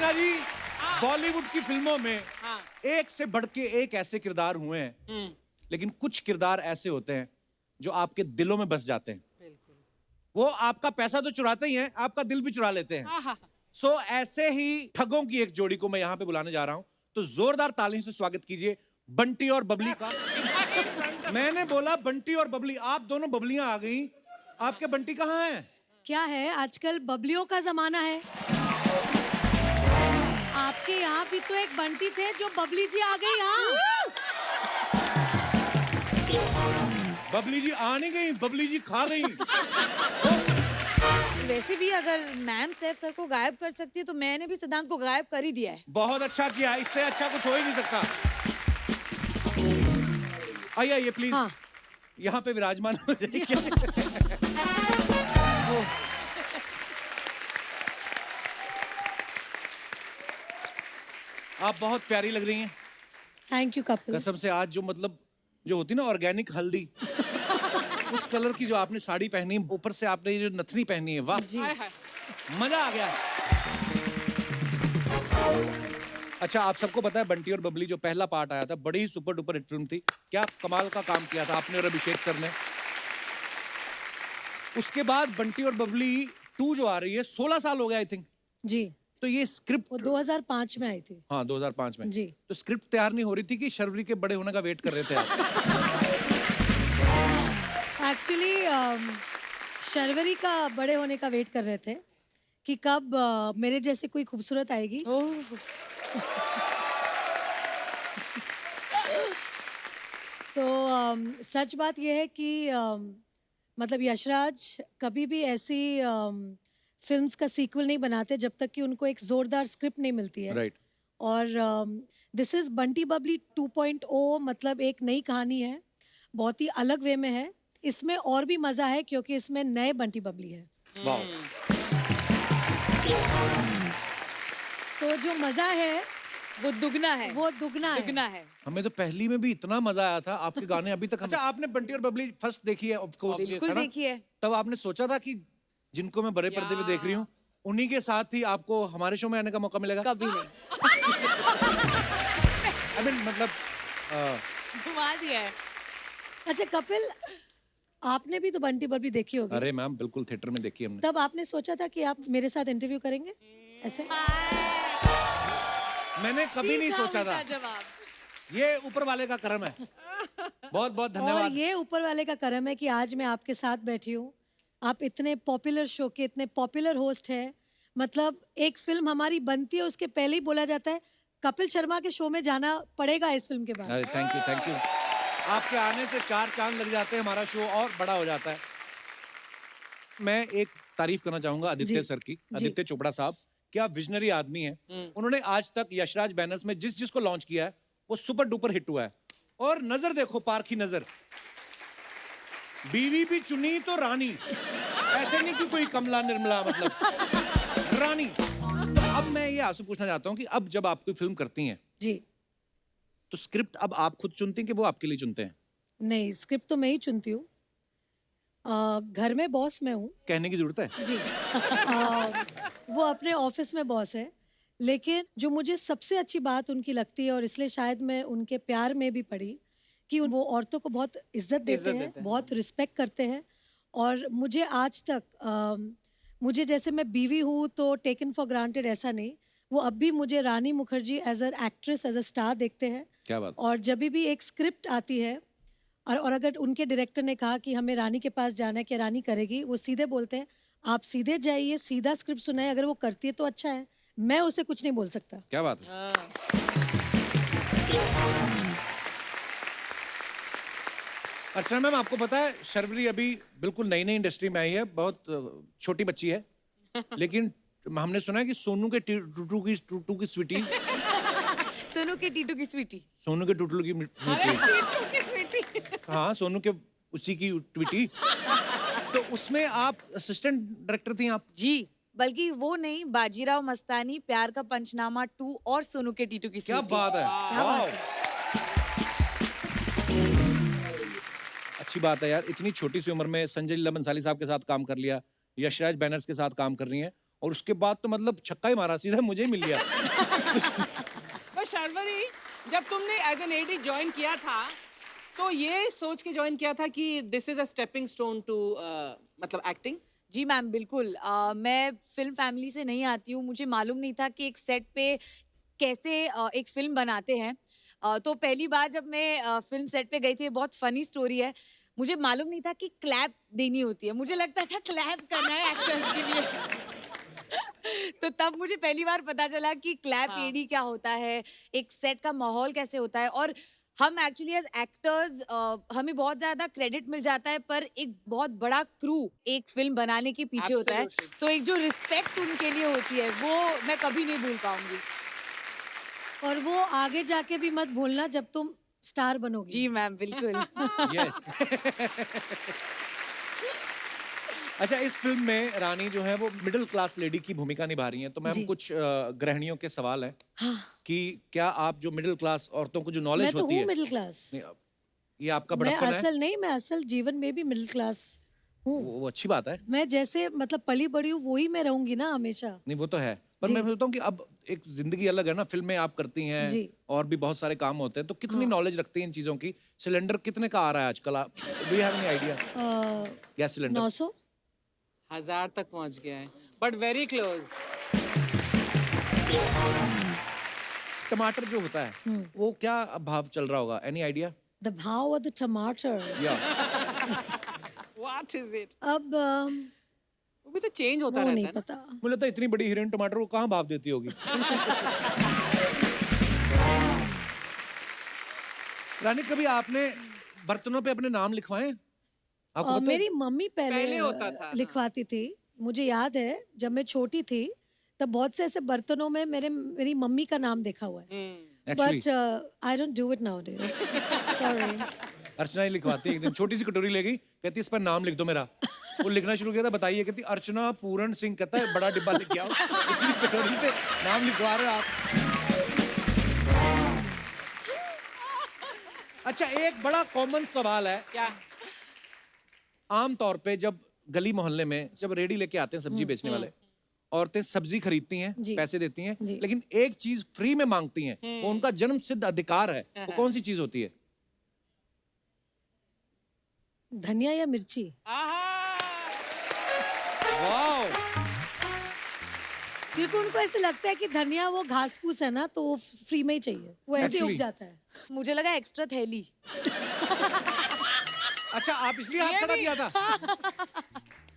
मीरा जी, बॉलीवुड की फिल्मों में एक से बढ़ के एक ऐसे किरदार हुए हैं, लेकिन कुछ किरदार ऐसे होते हैं जो आपके दिलों में बस जाते हैं। वो आपका पैसा तो चुराते ही हैं, आपका दिल भी चुरा लेते हैं। सो ऐसे ही ठगों की एक जोड़ी को मैं यहाँ पे बुलाने जा रहा हूँ, तो जोरदार तालियों से स्वागत कीजिए बंटी और बबली का। मैंने बोला बंटी और बबली, आप दोनों बबलियां आ गई। आपके बंटी कहाँ हैं? क्या है, आजकल बबलियों का जमाना है। आपके यहाँ भी तो एक बंटी थे जो बबली जी आ गई। हाँ, बबली जी आ नहीं गई, बबली जी खा गई। वैसे भी अगर मैम सैफ सर को गायब कर सकती है तो मैंने भी सिद्धांत को गायब कर ही दिया है। बहुत अच्छा किया, इससे अच्छा कुछ हो ही नहीं सकता। आइए आइए प्लीज। हाँ। यहाँ पे विराजमान हो जाइए। आप बहुत प्यारी लग रही हैं। Thank you Kapil. कसम से आज जो मतलब जो होती ना ऑर्गेनिक हल्दी, उस कलर की जो आपने साड़ी पहनी, ऊपर से आपने ये जो नथनी पहनी है, वाह जी। मजा आ गया। अच्छा, आप सबको पता है बंटी और बबली जो पहला पार्ट आया था, बड़ी ही सुपर डुपर हिट फिल्म थी। क्या कमाल का काम किया था आपने और अभिषेक सर ने। उसके बाद बंटी और बबली 2 जो आ रही है, 16 साल हो गया आई थिंक। जी, तो ये स्क्रिप्ट वो 2005 में आई थी। हाँ 2005 में जी। तो स्क्रिप्ट तैयार नहीं हो रही थी कि शर्वरी के बड़े होने का वेट कर रहे थे आप? एक्चुअली शर्वरी का बड़े होने का वेट कर रहे थे कि कब मेरे जैसे कोई खूबसूरत आएगी। तो सच बात यह है कि मतलब यशराज कभी भी ऐसी फिल्म्स का सीक्वल नहीं बनाते जब तक कि उनको एक जोरदार स्क्रिप्ट नहीं मिलती है। राइट। और दिस इज बंटी बबली 2.0, मतलब एक नई कहानी है, बहुत ही अलग वे में है। इसमें और भी मजा है क्योंकि इसमें नए बंटी बबली है। वाह। तो जो मजा है वो दुगना है। वो दुगना है। दुगना है। हमें तो पहली में भी इतना मजा आया था, आपके गाने अभी तक। अच्छा, आपने बंटी और बबली फर्स्ट देखी है ऑफ कोर्स? बिल्कुल देखी है। तब आपने सोचा था कि जिनको मैं बड़े पर्दे पे देख रही हूँ, उन्हीं के साथ ही आपको हमारे शो में आने का मौका मिलेगा? कभी नहीं। I mean, मतलब घुमा दिया है। अच्छा कपिल, आपने भी तो बंटी बबली देखी होगी। अरे मैम बिल्कुल, थिएटर में देखी हमने। तब आपने सोचा था कि आप मेरे साथ इंटरव्यू करेंगे ऐसे? मैंने कभी नहीं सोचा था। जवाब। ये ऊपर वाले का करम है। बहुत बहुत और धन्यवाद। ये ऊपर वाले का करम है कि आज मैं आपके साथ बैठी हूँ। आप इतने पॉपुलर शो के इतने पॉपुलर होस्ट हैं। मतलब एक फिल्म हमारी बनती है, उसके पहले ही बोला जाता है कपिल शर्मा के शो में जाना पड़ेगा इस फिल्म के बाद। अरे थैंक यू थैंक यू। आपके आने से 4 चांद लग जाते हैं, हमारा शो और बड़ा हो जाता है। मैं एक तारीफ करना चाहूंगा आदित्य सर की। आदित्य चोपड़ा साहब क्या विजनरी आदमी है। उन्होंने आज तक यशराज बैनर्स में जिस जिसको लॉन्च किया है वो सुपर डुपर हिट हुआ है। और नजर देखो, पारखी नजर, बीवी भी चुनी तो रानी, ऐसे नहीं कि कोई कमला निर्मला, मतलब रानी। तो अब मैं ये आपसे पूछना चाहता हूँ कि अब जब आप कोई फिल्म करती हैं जी। तो स्क्रिप्ट अब आप खुद चुनती हैं कि वो आपके लिए चुनते हैं? नहीं, स्क्रिप्ट तो मैं ही चुनती हूँ। घर में बॉस मैं हूँ। कहने की जरूरत है? जी। वो अपने ऑफिस में बॉस है, लेकिन जो मुझे सबसे अच्छी बात उनकी लगती है और इसलिए शायद मैं उनके प्यार में भी पड़ी कि वो औरतों को बहुत इज्जत देते हैं, बहुत रिस्पेक्ट करते हैं। और मुझे आज तक मुझे जैसे मैं बीवी हूँ तो टेकन फॉर ग्रांटेड ऐसा नहीं। वो अब भी मुझे Rani Mukherjee as a actress, as a star देखते हैं। क्या बात। और जब भी एक स्क्रिप्ट आती है और अगर उनके डायरेक्टर ने कहा कि हमें रानी के पास जाना है कि रानी करेगी, वो सीधे बोलते हैं आप सीधे जाइए, सीधा स्क्रिप्ट सुनाए, अगर वो करती है तो अच्छा है, मैं उसे कुछ नहीं बोल सकता। क्या बात है। अच्छा मैम, आपको पता है शर्वरी अभी बिल्कुल नई नई इंडस्ट्री में आई है, बहुत छोटी बच्ची है, लेकिन हमने सुना है कि सोनू के टूटू की स्वीटी। सोनू के टीटू की स्वीटी। सोनू के टूटू की स्वीटी। हाँ, सोनू के उसी की ट्वीटी। तो उसमें आप असिस्टेंट डायरेक्टर थी आप? जी, बल्कि वो नहीं, बाजीराव मस्तानी, प्यार का पंचनामा 2 और सोनू के टीटू की क्या स्वीटी। बात है, वाह। अच्छी बात है यार, इतनी छोटी सी उम्र में संजय लीला बंसाली साहब के साथ काम कर लिया, यशराज बैनर्स के साथ काम कर रही हैं, और उसके बाद तो मतलब छक्का ही मारा, सीधा मुझे ही मिल गया। तो शर्वरी, जब तुमने एज एन एडी ज्वाइन किया था तो ये सोच के ज्वाइन किया था कि this is a stepping stone to मतलब एक्टिंग? जी मैम, बिल्कुल। मैं फिल्म फैमिली से नहीं आती हूँ, मुझे मालूम नहीं था कि एक सेट पे कैसे एक फिल्म बनाते हैं। तो पहली बार जब मैं फिल्म सेट पे गई थी, बहुत फनी स्टोरी है, मुझे मालूम नहीं था कि क्लैप देनी होती है, मुझे लगता था क्लैप करना है एक्टर्स के लिए। तो तब मुझे पहली बार पता चला कि क्लैप हाँ। एडी क्या होता है, एक सेट का माहौल कैसे होता है। और हम एक्चुअली एज एक्टर्स हमें बहुत ज्यादा क्रेडिट मिल जाता है, पर एक बहुत बड़ा क्रू एक फिल्म बनाने के पीछे होता है। Absolutely. तो एक जो रिस्पेक्ट उनके लिए होती है वो मैं कभी नहीं भूल पाऊंगी। और वो आगे जाके भी मत भूलना जब तुम स्टार बनोगी। जी मैम, बिल्कुल। यस। अच्छा, इस फिल्म में रानी जो है वो मिडिल क्लास लेडी की भूमिका निभा रही हैं, तो मैम जी। कुछ गृहिणियों के सवाल हैं हाँ, कि क्या आप जो मिडिल क्लास औरतों को जो मैं नॉलेज तो होती हूँ है, मिडिल क्लास। नहीं, ये आपका मैं बड़प्पन है, असल नहीं, मैं असल जीवन में भी मिडिल क्लास हूँ। वो अच्छी बात है। मैं जैसे मतलब पली बड़ी हूँ वही मैं रहूंगी ना हमेशा। नहीं, वो तो है, पर जी। मैं सोचता हूँ कि अब एक जिंदगी अलग है ना, फिल्में आप करती हैं जी। और भी बहुत सारे काम होते हैं, तो कितनी हाँ। नॉलेज रखती हैं इन चीजों की? सिलेंडर कितने का आ रहा है आजकल? आप do you have any idea? Gas cylinder 900। 1000 तक पहुंच गया है, बट वेरी क्लोज। टमाटर जो होता है वो क्या भाव चल रहा होगा? Any idea? द भाव ऑफ द टमाटर। या व्हाट इज इट? अब वो भी तो चेंज होता वो रहता नहीं है ना। पता। मुझे लगता है इतनी बड़ी हीरोइन टमाटर को कहाँ भाव देती होगी। रानी, कभी आपने बर्तनों पे अपने नाम लिखवाए? आपको पता है? मेरी मम्मी पहले पहले होता था, हाँ। लिखवाती थी। मुझे याद है जब मैं छोटी थी तब बहुत से ऐसे बर्तनों में मेरी मम्मी का नाम देखा हुआ है। Actually, but I don't do it nowadays. Sorry. Archana ही लिखवाती है। एक दिन छोटी सी कटोरी ले गई, कहती इस पर नाम लिख दो मेरा। वो लिखना शुरू किया था, बताइए, कहती अर्चना पूरन सिंह, कहता है बड़ा डिब्बा लेके आओ, इसी कटोरी पे नाम लिखवा रहे हो आप। अच्छा, एक बड़ा कॉमन सवाल है, क्या? आम तौर पे जब गली मोहल्ले में जब रेडी लेके आते हैं सब्जी बेचने वाले, औरतें सब्जी खरीदती हैं, जी। पैसे देती हैं, जी। लेकिन एक चीज फ्री में मांगती हैं, वो उनका जन्म सिद्ध अधिकार है। वो कौन सी चीज होती है? धनिया या मिर्ची? वाओ! क्योंकि उनको ऐसे लगता है कि धनिया वो घास फूस है ना, तो वो फ्री में ही चाहिए, वो ऐसे ही उग Actually- जाता है। मुझे लगा एक्स्ट्रा थैली। अच्छा, आप इसलिए हाथ ये खड़ा भी- किया था?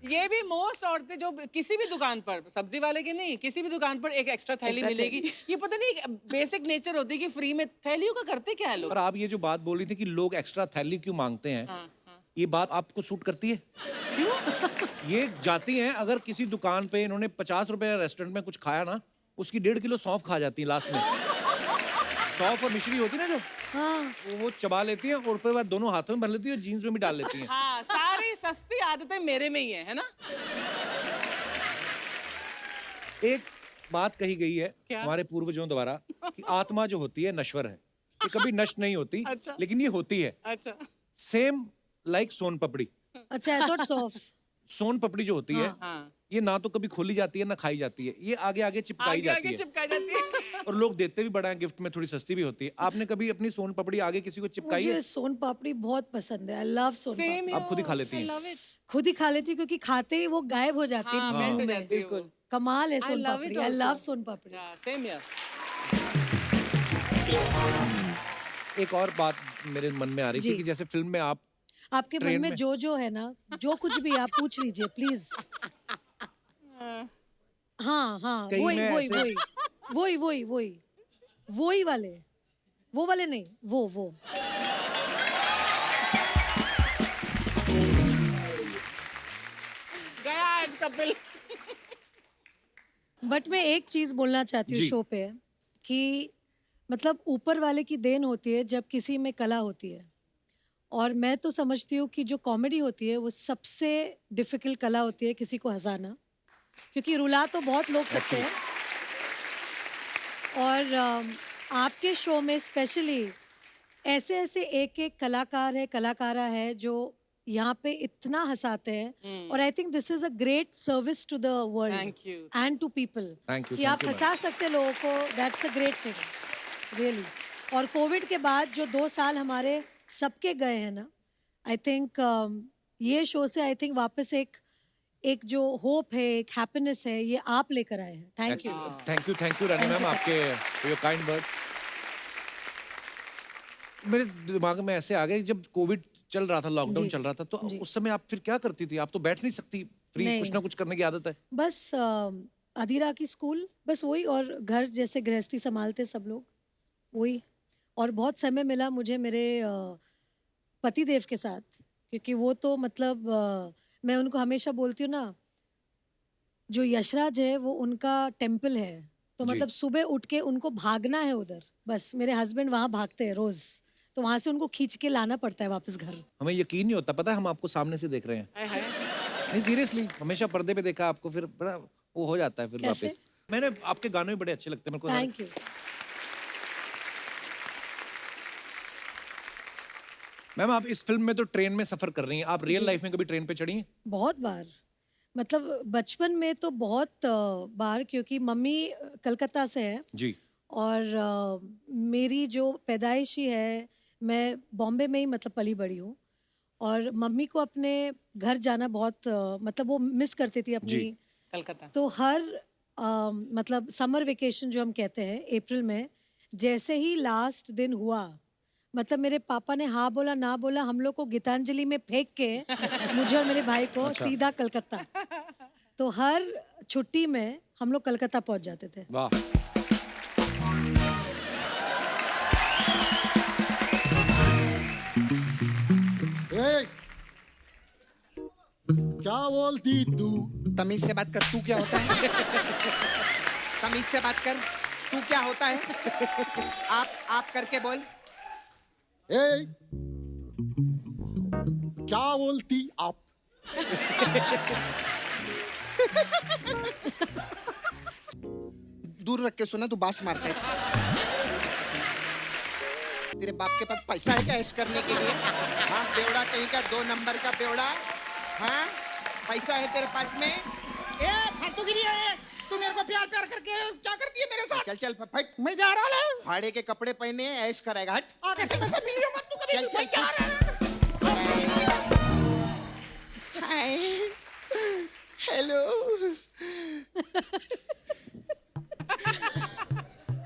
ये भी मोस्ट औरतें जो किसी भी दुकान पर, सब्जी वाले की नहीं, किसी भी दुकान पर एक एक्स्ट्रा थैली Extra मिलेगी। ये पता नहीं बेसिक नेचर होती है कि फ्री में थैलियों का करते क्या है लोग। और आप ये जो बात बोल रही थी कि लोग एक्स्ट्रा थैली क्यों मांगते हैं, हाँ, हाँ। ये बात आपको सूट करती है? ये जाती हैं, अगर किसी दुकान पे इन्होंने 50 रुपए रेस्टोरेंट में कुछ खाया ना, उसकी 1.5 किलो सौंफ खा जाती है लास्ट में। सौंफ और मिश्री होती है ना जो, हाँ, वो चबा लेती हैं और उसके बाद दोनों हाथों में भर लेती है और जीन्स में भी डाल लेती हैं। हाँ, सारी सस्ती आदतें मेरे में ही है ना। एक बात कही गई है क्या? हमारे पूर्वजों द्वारा कि आत्मा जो होती है नश्वर है, ये कभी नष्ट नहीं होती। अच्छा। लेकिन ये होती है। अच्छा। सेम लाइक सोन पपड़ी। अच्छा, आई थॉट सॉफ्ट। सोन पपड़ी जो होती है, हाँ। ये ना तो कभी खोली जाती है ना खाई जाती है, ये आगे आगे चिपकाई आगे जाती आगे है चिपका जाती है। और लोग देते भी बड़ा है, गिफ्ट में थोड़ी सस्ती भी होती है। आपने कभी अपनी सोन पपड़ी आगे किसी को चिपकाई मुझे है? सोन पापड़ी बहुत पसंद है। आई लव सोन Same पापड़ी। आप खुद ही खा लेती हैं? I love it. खुद ही खा लेती हूँ क्योंकि खाते ही वो गायब हो जाती है हाँ, मुंह मेल्ट हो में। जाती है वो। कमाल है I son love papdi. it I love also. Son papdi. Yeah, same here. एक और बात मेरे मन में आ रही थी जी। कि जैसे फिल्म में आप आपके मन ट्रेन में में- जो है ना, जो कुछ भी आप पूछ लीजिए प्लीज। हाँ हाँ, कहीं वही में वही ऐसे- वही वही वही वही वही वाले, वो वाले नहीं, वो गया आज कपिल। बट मैं एक चीज बोलना चाहती हूँ जी। शो पे कि मतलब ऊपर वाले की देन होती है जब किसी में कला होती है। और मैं तो समझती हूँ कि जो कॉमेडी होती है वो सबसे डिफिकल्ट कला होती है किसी को हंसाना, क्योंकि रुला तो बहुत लोग सकते हैं। और आपके शो में स्पेशली ऐसे ऐसे एक एक कलाकार है, कलाकारा है जो यहाँ पे इतना हंसाते हैं और I think this is a great service to the world Thank you. And to people Thank you, कि thank आप you, हंसा सकते हैं लोगों को, that's a great thing really. और कोविड के बाद जो 2 साल हमारे सबके गए हैं ना, आई थिंक ये शो से आई थिंक वापस एक जो होप है, एक हैप्पीनेस है, ये आप लेकर आए हैं। Thank you. Thank you Rani ma'am आपके योर काइंड वर्ड। मेरे दिमाग में ऐसे आ गए, जब कोविड चल रहा था, लॉकडाउन जी, चल रहा था, तो जी। उस समय आप फिर क्या करती थी? आप तो बैठ नहीं सकती, फ्री नहीं। कुछ ना कुछ करने की आदत है। बस अधीरा की स्कूल, बस वही, और घर जैसे गृहस्थी संभालते सब लोग, वही। और बहुत समय मिला मुझे मेरे पति देव के साथ, क्योंकि वो तो मतलब मैं उनको हमेशा बोलती हूँ ना, जो यशराज है वो उनका टेम्पल है, तो जी। मतलब सुबह उठ के उनको भागना है उधर, बस मेरे हस्बैंड वहाँ भागते हैं रोज, तो वहाँ से उनको खींच के लाना पड़ता है वापस घर। हमें यकीन नहीं होता, पता है, हम आपको सामने से देख रहे हैं। हाय हाय। नहीं सीरियसली, हमेशा पर्दे पे देखा आपको, फिर बड़ा वो हो जाता है फिर कैसे? वापस। मैंने आपके गाने भी बड़े अच्छे लगते हैं मेरे को। Thank you. मैम आप इस फिल्म में तो ट्रेन में सफर कर रही हैं, आप रियल लाइफ में कभी ट्रेन पे चढ़ी हैं? बहुत बार, मतलब बचपन में तो बहुत बार, क्योंकि मम्मी कलकत्ता से है जी। और मेरी जो पैदाइश ही है, मैं बॉम्बे में ही मतलब पली बड़ी हूँ, और मम्मी को अपने घर जाना बहुत मतलब वो मिस करती थी अपनी। जी। कलकत्ता। तो हर मतलब समर वेकेशन जो हम कहते हैं अप्रैल में, जैसे ही लास्ट दिन हुआ, मतलब मेरे पापा ने हाँ बोला ना बोला, हम लोग को गीतांजलि में फेंक के मुझे और मेरे भाई को सीधा कलकत्ता। तो हर छुट्टी में हम लोग कलकत्ता पहुंच जाते थे। वाह। ए, क्या बोलती तू? तमीज से बात कर, तू क्या होता है? तमीज से बात कर, तू क्या होता है? आप करके बोल। ए, क्या बोलती आप? दूर रख के सुना, तू बास मारता है। तेरे बाप के पास पैसा है क्या ऐश करने के लिए? हाँ, बेवड़ा कहीं का, 2 नंबर का बेवड़ा। हाँ, पैसा है तेरे पास में? ए, फालतूगिरी है। तू मेरे को प्यार प्यार करके क्या करती है मेरे साथ? चल चल फट। मैं जा रहा हूँ। फाड़े के कपड़े पहने ऐश कराएगा, हट। आगे से मुझसे मिलियो मत तू कभी। चल, चल, मैं जा चल। रहा हूँ। हाय, हेलो।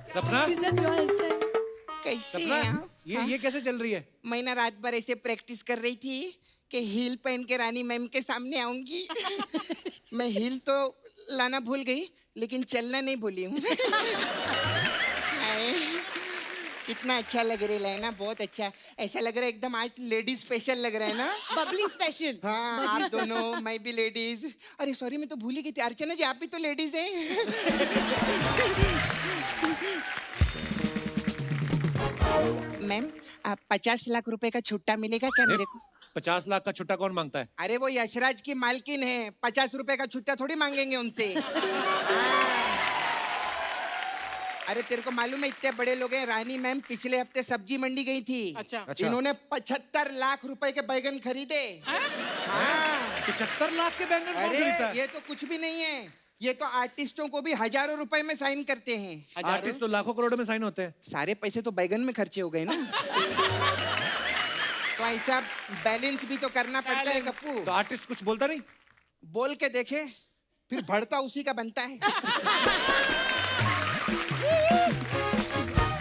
सपना, सृजन, your hairstyle। कैसे सपना, हैं आप? ये कैसे चल रही है? मैं ना रात भर ऐसे प्रैक्टिस कर रही थी कि हील पहन के रानी मैम के सामने आऊंगी। मैं हील तो लाना भूल गई, लेकिन चलना नहीं भूली हूँ। हाय, कितना अच्छा लग रहा है ना, बहुत अच्छा। ऐसा लग रहा है एकदम आज लेडीज स्पेशल लग रहा है ना। बबली स्पेशल। हाँ, आप दोनों, मैं भी लेडीज। अरे सॉरी, मैं तो भूल ही गई थी। अर्चना जी, आप भी तो लेडीज हैं। मैम, आप 50 लाख रुपए का छुट्टा मिलेगा क्या मेरे को? 50 लाख का छुट्टा कौन मांगता है? अरे वो यशराज की मालकिन है, 50 रुपए का छुट्टा थोड़ी मांगेंगे उनसे। हाँ। अरे तेरे को मालूम है, इतने बड़े लोग हैं, रानी मैम पिछले हफ्ते सब्जी मंडी गई थी। अच्छा। इन्होंने 75 लाख रुपए के बैगन खरीदे। हाँ। 75 लाख के बैंगन कौन खरीदता अरे है? ये तो कुछ भी नहीं है, ये तो आर्टिस्टों को भी हजारों रुपए में साइन करते हैं। आर्टिस्ट तो लाखों करोड़ों में साइन होते हैं। सारे पैसे तो बैगन में खर्चे हो गए ना। तो ऐसा बैलेंस भी तो करना पड़ता है कप्पू। तो आर्टिस्ट कुछ बोलता नहीं? बोल के देखे, फिर भरता उसी का बनता है।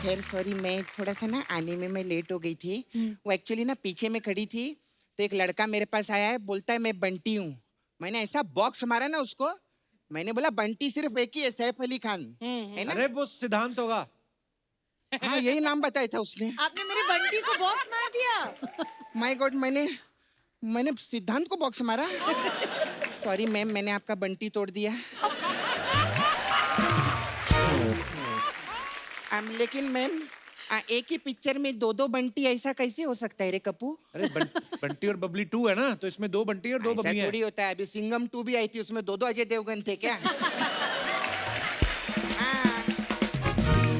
खैर सॉरी, मैं थोड़ा सा ना आने में मैं लेट हो गई थी। वो एक्चुअली ना पीछे में खड़ी थी, तो एक लड़का मेरे पास आया है, बोलता है मैं बंटी हूँ। मैंने ऐसा बॉक्स मारा ना उसको, मैंने बोला बंटी सिर्फ एक ही है, सैफ अली खान, है ना? अरे वो सिद्धांत होगा। हाँ, यही नाम बताया था उसने। आपने मेरे बंटी को बॉक्स मार दिया। माय गॉड, मैंने सिद्धांत को बॉक्स मारा। सॉरी मैम, मैंने आपका बंटी तोड़ दिया। लेकिन मैम, एक ही पिक्चर में 2-2 बंटी, ऐसा कैसे हो सकता है रे कप्पू? अरे बंटी और बबली 2 है ना, तो इसमें 2 बंटी और 2 ऐसा बबली थोड़ी हैं। होता है। अभी सिंघम 2 भी आई थी, उसमें 2-2 अजय देवगन थे क्या? हाँ,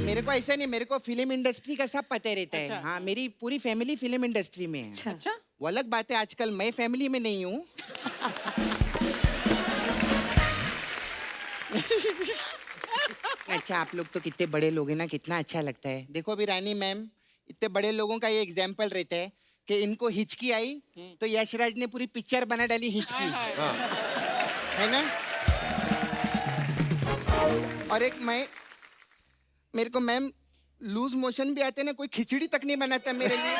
मेरे को ऐसा नहीं, मेरे को फिल्म इंडस्ट्री का सब पता रहता है। अच्छा। हाँ, मेरी पूरी फैमिली फिल्म इंडस्ट्री में है। अच्छा। वो अलग बात है, आजकल मैं फैमिली में नहीं हूँ। अच्छा, आप लोग तो कितने बड़े लोग हैं ना, कितना अच्छा लगता है। देखो अभी रानी मैम, इतने बड़े लोगों का ये एग्जाम्पल रहता है कि इनको हिचकी आई तो यशराज ने पूरी पिक्चर बना डाली हिचकी, है ना। और एक मेरे को मैम लूज मोशन भी आते ना, कोई खिचड़ी तक नहीं बनाता मेरे लिए।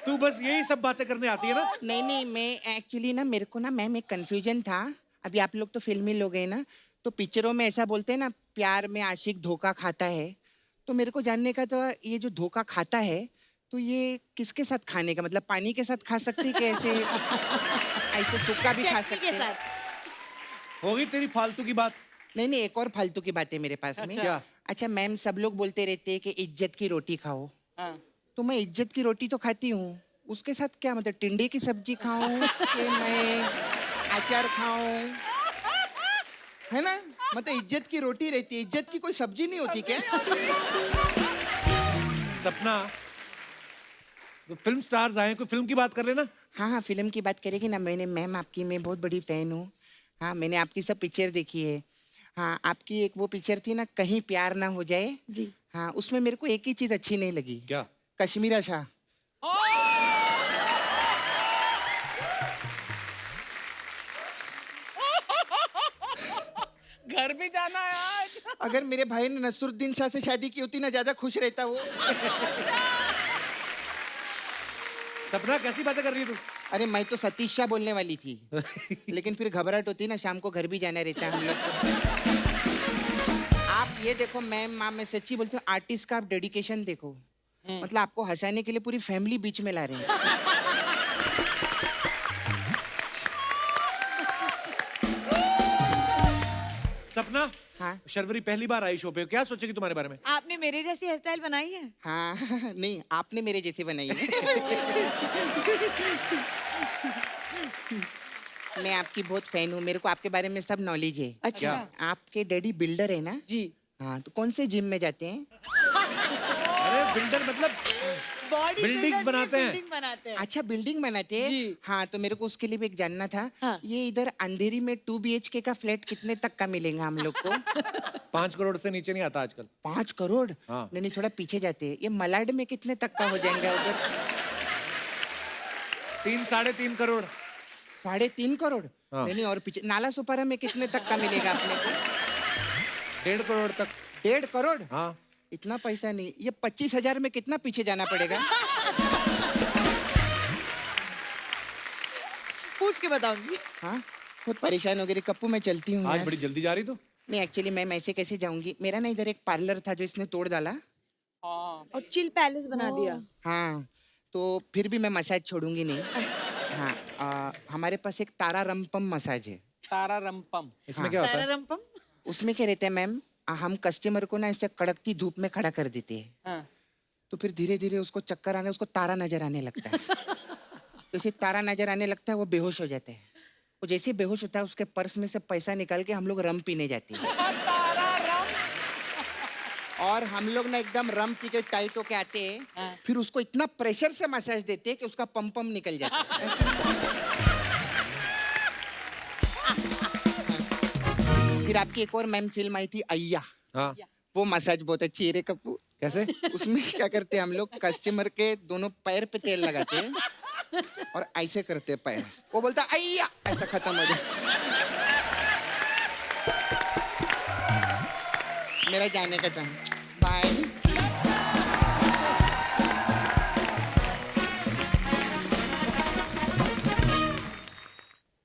तू बस यही सब बातें करने आती है ना। नहीं, मैं एक्चुअली ना, मेरे को ना मैम एक कंफ्यूजन था। अभी आप लोग तो फिल्मी लोग हैं ना, तो पिक्चरों में ऐसा बोलते हैं ना, प्यार में आशिक धोखा खाता है। तो मेरे को जानने का था, ये जो धोखा खाता है तो ये किसके साथ खाने का, मतलब पानी के साथ खा सकते हैं कि ऐसे ऐसे सूखा भी खा चटनी सकते के हैं? साथ। होगी तेरी फालतू की बात। नहीं, एक और फालतू की बात है मेरे पास में। क्या? अच्छा मैम, सब लोग बोलते रहते हैं कि इज्जत की रोटी खाओ, तो मैं इज्जत की रोटी तो खाती हूँ, उसके साथ क्या मतलब टिंडे की सब्जी खाऊं कि मैं अचार खाऊं, है ना। मतलब इज्जत की रोटी रहती है, इज्जत की कोई सब्जी नहीं होती क्या? सपना, तो फिल्म स्टार्स आए, कोई फिल्म की बात कर लेना। हाँ, फिल्म की बात करेगी ना। मैम आपकी मैं बहुत बड़ी फैन हूँ। हाँ, मैंने आपकी सब पिक्चर देखी है। हाँ, आपकी एक वो पिक्चर थी ना, कहीं प्यार ना हो जाए। जी। हाँ, उसमें मेरे को एक ही चीज अच्छी नहीं लगी। क्या? कश्मीरा शाह। घर भी जाना है आज। अगर मेरे भाई ने नसरुद्दीन शाह से शादी की होती ना, ज्यादा खुश रहता वो। सपना, कैसी बातें कर रही है तू? अरे मैं तो सतीश शाह बोलने वाली थी, लेकिन फिर घबराहट होती है ना, शाम को घर भी जाना रहता है हम लोग को। आप ये देखो मैम, मैं सच्ची बोलती हूँ, आर्टिस्ट का आप डेडिकेशन देखो। मतलब आपको हंसाने के लिए पूरी फैमिली बीच में ला रहे हैं। सपना, हाँ शर्वरी पहली बार आई शो पे, क्या सोचेगी तुम्हारे बारे में? आपने मेरे जैसी हेयर स्टाइल बनाई है? हाँ, नहीं आपने मेरे जैसे बनाई है। मैं आपकी बहुत फैन हूँ, मेरे को आपके बारे में सब नॉलेज है। अच्छा। आपके डैडी बिल्डर है ना? जी। हाँ, तो कौन से जिम में जाते हैं? अरे बिल्डर मतलब बॉडी Buildings बनाते हैं। बिल्डिंग बनाते हैं। अच्छा, बिल्डिंग बनाते हैं। जी। हाँ, तो मेरे को उसके लिए भी एक जानना था। हाँ। ये इधर अंधेरी में 2 BHK का फ्लैट कितने तक का मिलेगा हम लोग को? 5 करोड़ से नीचे नहीं आता आजकल। 5 करोड़? हाँ। नहीं, थोड़ा पीछे जाते हैं। ये मलाड में कितने तक का हो जाएगा उधर? 3-3.5 करोड़। 3.5 करोड़? हाँ। नहीं, और पीछे नाला सुपारा में कितने तक का मिलेगा अपने को? 1.5 करोड़ तक। 1.5 करोड़? हाँ। इतना पैसा नहीं। ये 25,000 में कितना पीछे जाना पड़ेगा? पूछ के बताऊंगी। हाँ, बहुत परेशान हो गई कप्पू, मैं चलती हूँ आज यार। बड़ी जल्दी जा रही तू। नहीं, एक्चुअली मैम ऐसे कैसे जाऊंगी? मेरा ना इधर एक पार्लर था जो इसने तोड़ डाला। और चिल पैलेस बना दिया। हाँ, तो फिर भी मैं मसाज छोड़ूंगी नहीं। हाँ, हमारे पास एक तारा रंपम मसाज है। तारा रंपम। इसमें क्या होता है? तारारंपम। उसमें क्या रहता है मैम, हम कस्टमर को ना ऐसे कड़कती धूप में खड़ा कर देते हैं, हाँ। तो फिर धीरे धीरे उसको चक्कर आने, उसको तारा नजर आने लगता है। जैसे तारा नजर आने लगता है वो बेहोश हो जाता है। वो जैसे ही बेहोश होता है उसके पर्स में से पैसा निकाल के हम लोग रम पीने जाते हैं। और हम लोग ना एकदम रम पी के टाइट होके आते हैं, फिर उसको इतना प्रेशर से मसाज देते हैं कि उसका पम निकल जाता है। फिर आपकी एक और मैम फिल्म आई थी अय्या, हाँ। वो मसाज बहुत अच्छी है रे कप्पू। कैसे? उसमें क्या करते हैं हम लोग, कस्टमर के दोनों पैर पे तेल लगाते हैं और ऐसे करते हैं पैर, वो बोलता है अय्या, ऐसा खत्म हो जाए। मेरा जाने का टाइम, बाय।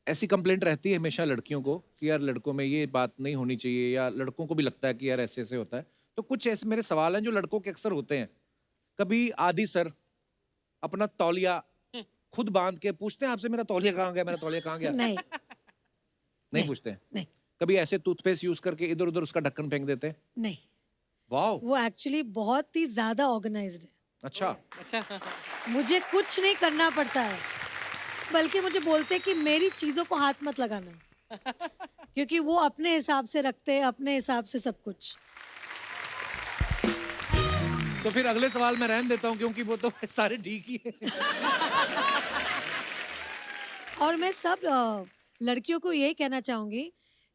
ऐसी कंप्लेंट रहती है हमेशा लड़कियों को कि यार लड़कों में ये बात नहीं होनी चाहिए, या लड़कों को भी लगता है कि यार ऐसे ऐसे होता है। तो कुछ ऐसे मेरे सवाल हैं जो लड़कों के अक्सर होते हैं। कभी आदि सर अपना तौलिया खुद बांध के पूछते हैं आपसे, मेरा तौलिया कहाँ गया, मेरा तौलिया कहाँ गया? नहीं नहीं पूछते हैं? नहीं कभी ऐसे टूथपेस्ट यूज करके इधर उधर उसका ढक्कन फेंक देते हैं? नहीं, वाह, वो एक्चुअली बहुत ही ज्यादा ऑर्गेनाइज्ड है। अच्छा। अच्छा। मुझे कुछ नहीं करना पड़ता है, बल्कि मुझे बोलते हैं कि मेरी चीजों को हाथ मत लगाना, क्योंकि वो अपने हिसाब से रखते हैं, अपने हिसाब से सब कुछ। तो फिर अगले सवाल मैं रहने देता हूँ क्योंकि वो तो सारे ठीक ही हैं। और मैं सब लड़कियों को यही कहना चाहूंगी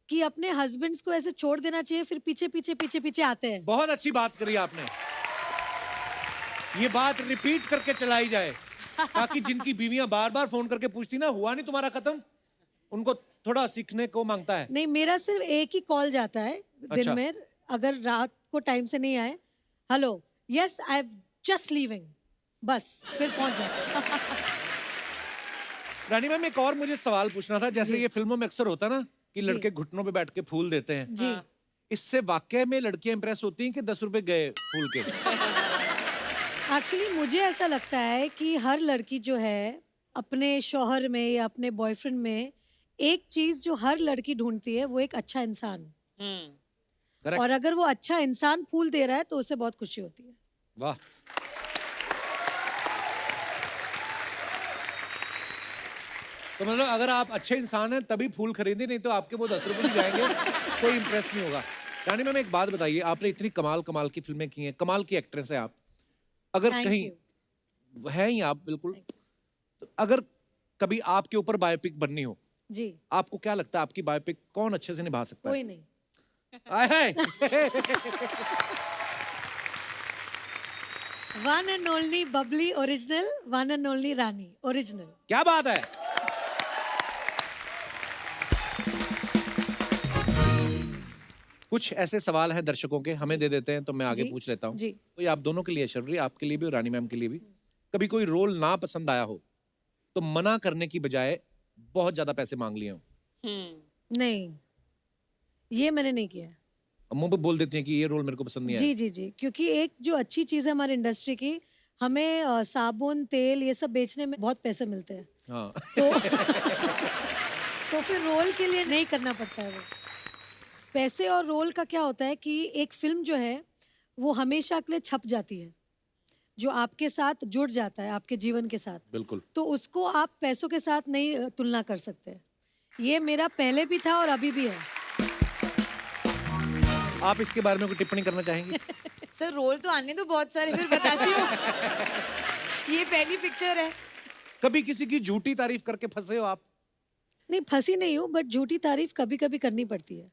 कि अपने हस्बैंड्स को ऐसे छोड़ देना चाहिए, फिर पीछे पीछे पीछे पीछे आते हैं। बहुत अच्छी बात करी आपने। ये बात रिपीट करके चलाई जाए ताकि जिनकी बीवियां बार बार फोन करके पूछती ना हुआ नहीं तुम्हारा खत्म, उनको थोड़ा सीखने को मांगता है। नहीं, मेरा सिर्फ एक ही कॉल जाता है दिन अच्छा। में, अगर रात को टाइम से नहीं आए, hello yes I am just leaving, बस फिर पहुंच जाते हैं। रानी मैम एक और मुझे सवाल पूछना था, जैसे ये फिल्मों में अक्सर होता ना कि लड़के घुटनों पे बैठ के फूल देते हैं, जी। इससे वाकई में लड़कियां इंप्रेस होती हैं कि 10 रुपए गए फूल के? एक्चुअली मुझे ऐसा लगता है कि हर लड़की जो है अपने शौहर में या अपने बॉयफ्रेंड में एक चीज जो हर लड़की ढूंढती है, वो एक अच्छा इंसान। Correct. और अगर वो अच्छा इंसान फूल दे रहा है तो उसे बहुत खुशी होती है। वाह। तो मतलब अगर आप अच्छे इंसान हैं तभी फूल खरीदे, नहीं तो आपके वो 10 रुपए भी जाएंगे, कोई इंप्रेस नहीं होगा। रानी मैम एक बात बताइए, आपने इतनी कमाल कमाल की फिल्में की हैं, कमाल की एक्ट्रेस हैं आप, अगर Thank कहीं you. हैं ही आप बिल्कुल, तो अगर कभी आपके ऊपर बायोपिक बननी हो, जी, आपको क्या लगता है आपकी बायोपिक कौन अच्छे से निभा सकता है? कोई नहीं। आए हाय। One and only Babli original, one and only Rani original. क्या बात है। कुछ ऐसे सवाल हैं दर्शकों के, हमें दे देते हैं तो मैं आगे जी, पूछ लेता हूँ। जी। तो ये आप दोनों के लिए शर्वरी, आपके लिए भी और रानी मैम के लिए भी। कभी कोई रोल ना पसंद आया हो तो मना करने की बजाय बहुत ज्यादा पैसे मांग लिए हो? नहीं, ये मैंने नहीं किया। अब मुंह पे बोल देती हैं कि ये रोल मेरे को पसंद नहीं आया। जी जी जी, क्योंकि एक जो अच्छी चीज है हमारी इंडस्ट्री की, हमें साबुन तेल ये सब बेचने में बहुत पैसे मिलते हैं, हाँ। तो फिर रोल के लिए नहीं करना पड़ता है वो। पैसे और रोल का क्या होता है कि एक फिल्म जो है वो हमेशा के लिए छप जाती है, जो आपके साथ जुड़ जाता है आपके जीवन के साथ, बिल्कुल। तो उसको आप पैसों के साथ नहीं तुलना कर सकते। ये मेरा पहले भी था और अभी भी है। आप इसके बारे में कोई टिप्पणी करना चाहेंगी? सर रोल तो आने दो बहुत सारे, फिर बताती हूँ। ये पहली पिक्चर है। कभी किसी की झूठी तारीफ करके फंसे हो आप? नहीं, फंसी नहीं हूँ, बट झूठी तारीफ कभी कभी करनी पड़ती है।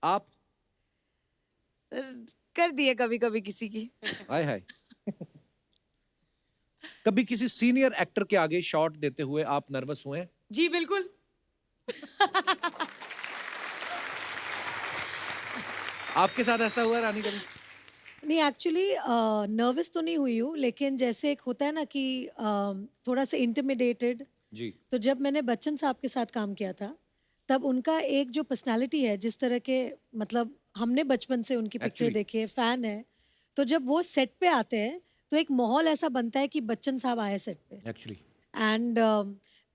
आप? सर कर दिए कभी कभी किसी की। हाय हाय। कभी किसी सीनियर एक्टर के आगे शॉट देते हुए आप नर्वस हुए हैं? जी बिल्कुल। आपके साथ ऐसा हुआ है रानी कभी? नहीं, एक्चुअली नर्वस तो नहीं हुई हूँ, लेकिन जैसे एक होता है ना कि थोड़ा सा इंटिमिडेटेड। जी। तो जब मैंने बच्चन साहब के साथ काम किया था, तब उनका एक जो पर्सनालिटी है, जिस तरह के, मतलब हमने बचपन से उनकी पिक्चर Actually. देखी है, फैन है, तो जब वो सेट पे आते हैं तो एक माहौल ऐसा बनता है कि बच्चन साहब आए सेट पे, एक्चुअली एंड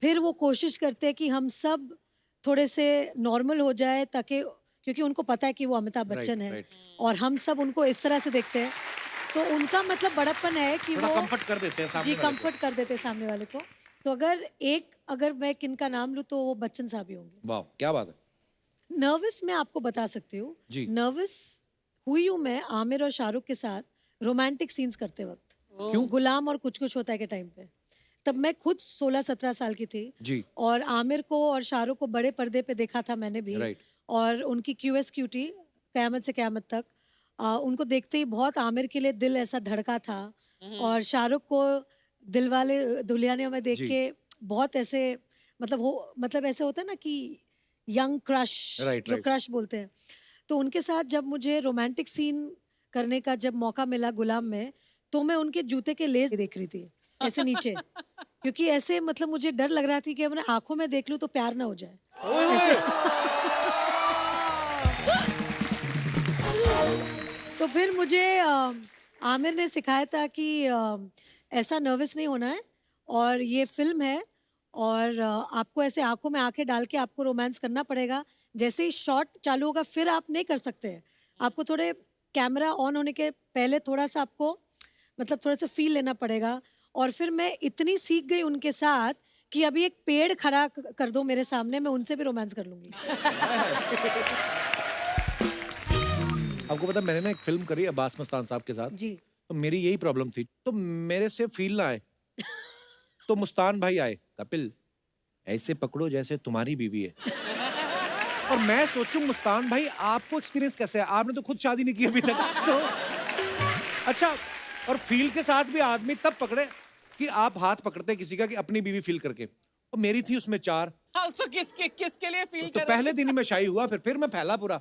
फिर वो कोशिश करते हैं कि हम सब थोड़े से नॉर्मल हो जाए, ताकि, क्योंकि उनको पता है कि वो अमिताभ बच्चन है right. और हम सब उनको इस तरह से देखते हैं, तो उनका मतलब बड़प्पन है कि थोड़ा वो कंफर्ट कर देते हैं सामने जी वाले को। कंफर्ट कर देते हैं सामने वाले को। तो अगर मैं किनका नाम लूँ तो वो बच्चन साहब ही होंगे। वाह क्या बात है। नर्वस मैं आपको बता सकती हूँ, जी। नर्वस हुई हूँ मैं आमिर और शाहरुख के साथ रोमांटिक सीन्स करते वक्त। क्यों? गुलाम और कुछ कुछ होता है के टाइम पे, तब मैं खुद 16-17 साल की थी, जी। और आमिर को और शाहरुख को बड़े पर्दे पे देखा था मैंने भी। Right. और उनकी QS क्यूटी क़यामत से क़यामत तक, उनको देखते ही बहुत आमिर के लिए दिल ऐसा धड़का था, और शाहरुख को दिलवाले दुल्हनिया में देख जी। के बहुत ऐसे, मतलब ऐसे होता है ना कि यंग क्रश, Right, जो right. क्रश बोलते हैं, तो उनके साथ जब मुझे रोमांटिक सीन करने का जब मौका मिला गुलाम में, तो मैं उनके जूते के लेस देख रही थी ऐसे नीचे, क्योंकि ऐसे मतलब मुझे डर लग रहा थी कि अपने आंखों में देख लूं तो प्यार ना हो जाए ऐसे। तो फिर मुझे आमिर ने सिखाया था कि ऐसा नर्वस नहीं होना है, और ये फिल्म है, और आपको ऐसे आंखों में आंखें डाल के आपको रोमांस करना पड़ेगा। जैसे ही शॉट चालू होगा फिर आप नहीं कर सकते हैं, आपको थोड़े कैमरा ऑन होने के पहले थोड़ा सा आपको मतलब थोड़ा सा फील लेना पड़ेगा। और फिर मैं इतनी सीख गई उनके साथ कि अभी एक पेड़ खड़ा कर दो मेरे सामने, मैं उनसे भी रोमांस कर लूंगी। आपको पता है, मैंने ना एक फिल्म करी अब्बास मस्तान साहब के साथ, जी। तो मेरी यही प्रॉब्लम थी, तो मेरे से फील ना आए। तो मुस्तान भाई आए, कपिल ऐसे पकड़ो जैसे तुम्हारी बीवी है। और मैं सोचूं मुस्तान भाई आपको एक्सपीरियंस कैसे है, आपने तो खुद शादी नहीं की अभी तक। तो अच्छा, और फील के साथ भी आदमी तब पकड़े कि आप हाथ पकड़ते हैं किसी का कि अपनी बीवी फील करके, और मेरी थी उसमें 4। हाँ, तो किसके लिए फील तो कर पहले दिन ही मैं शाही हुआ, फिर मैं फैला पूरा।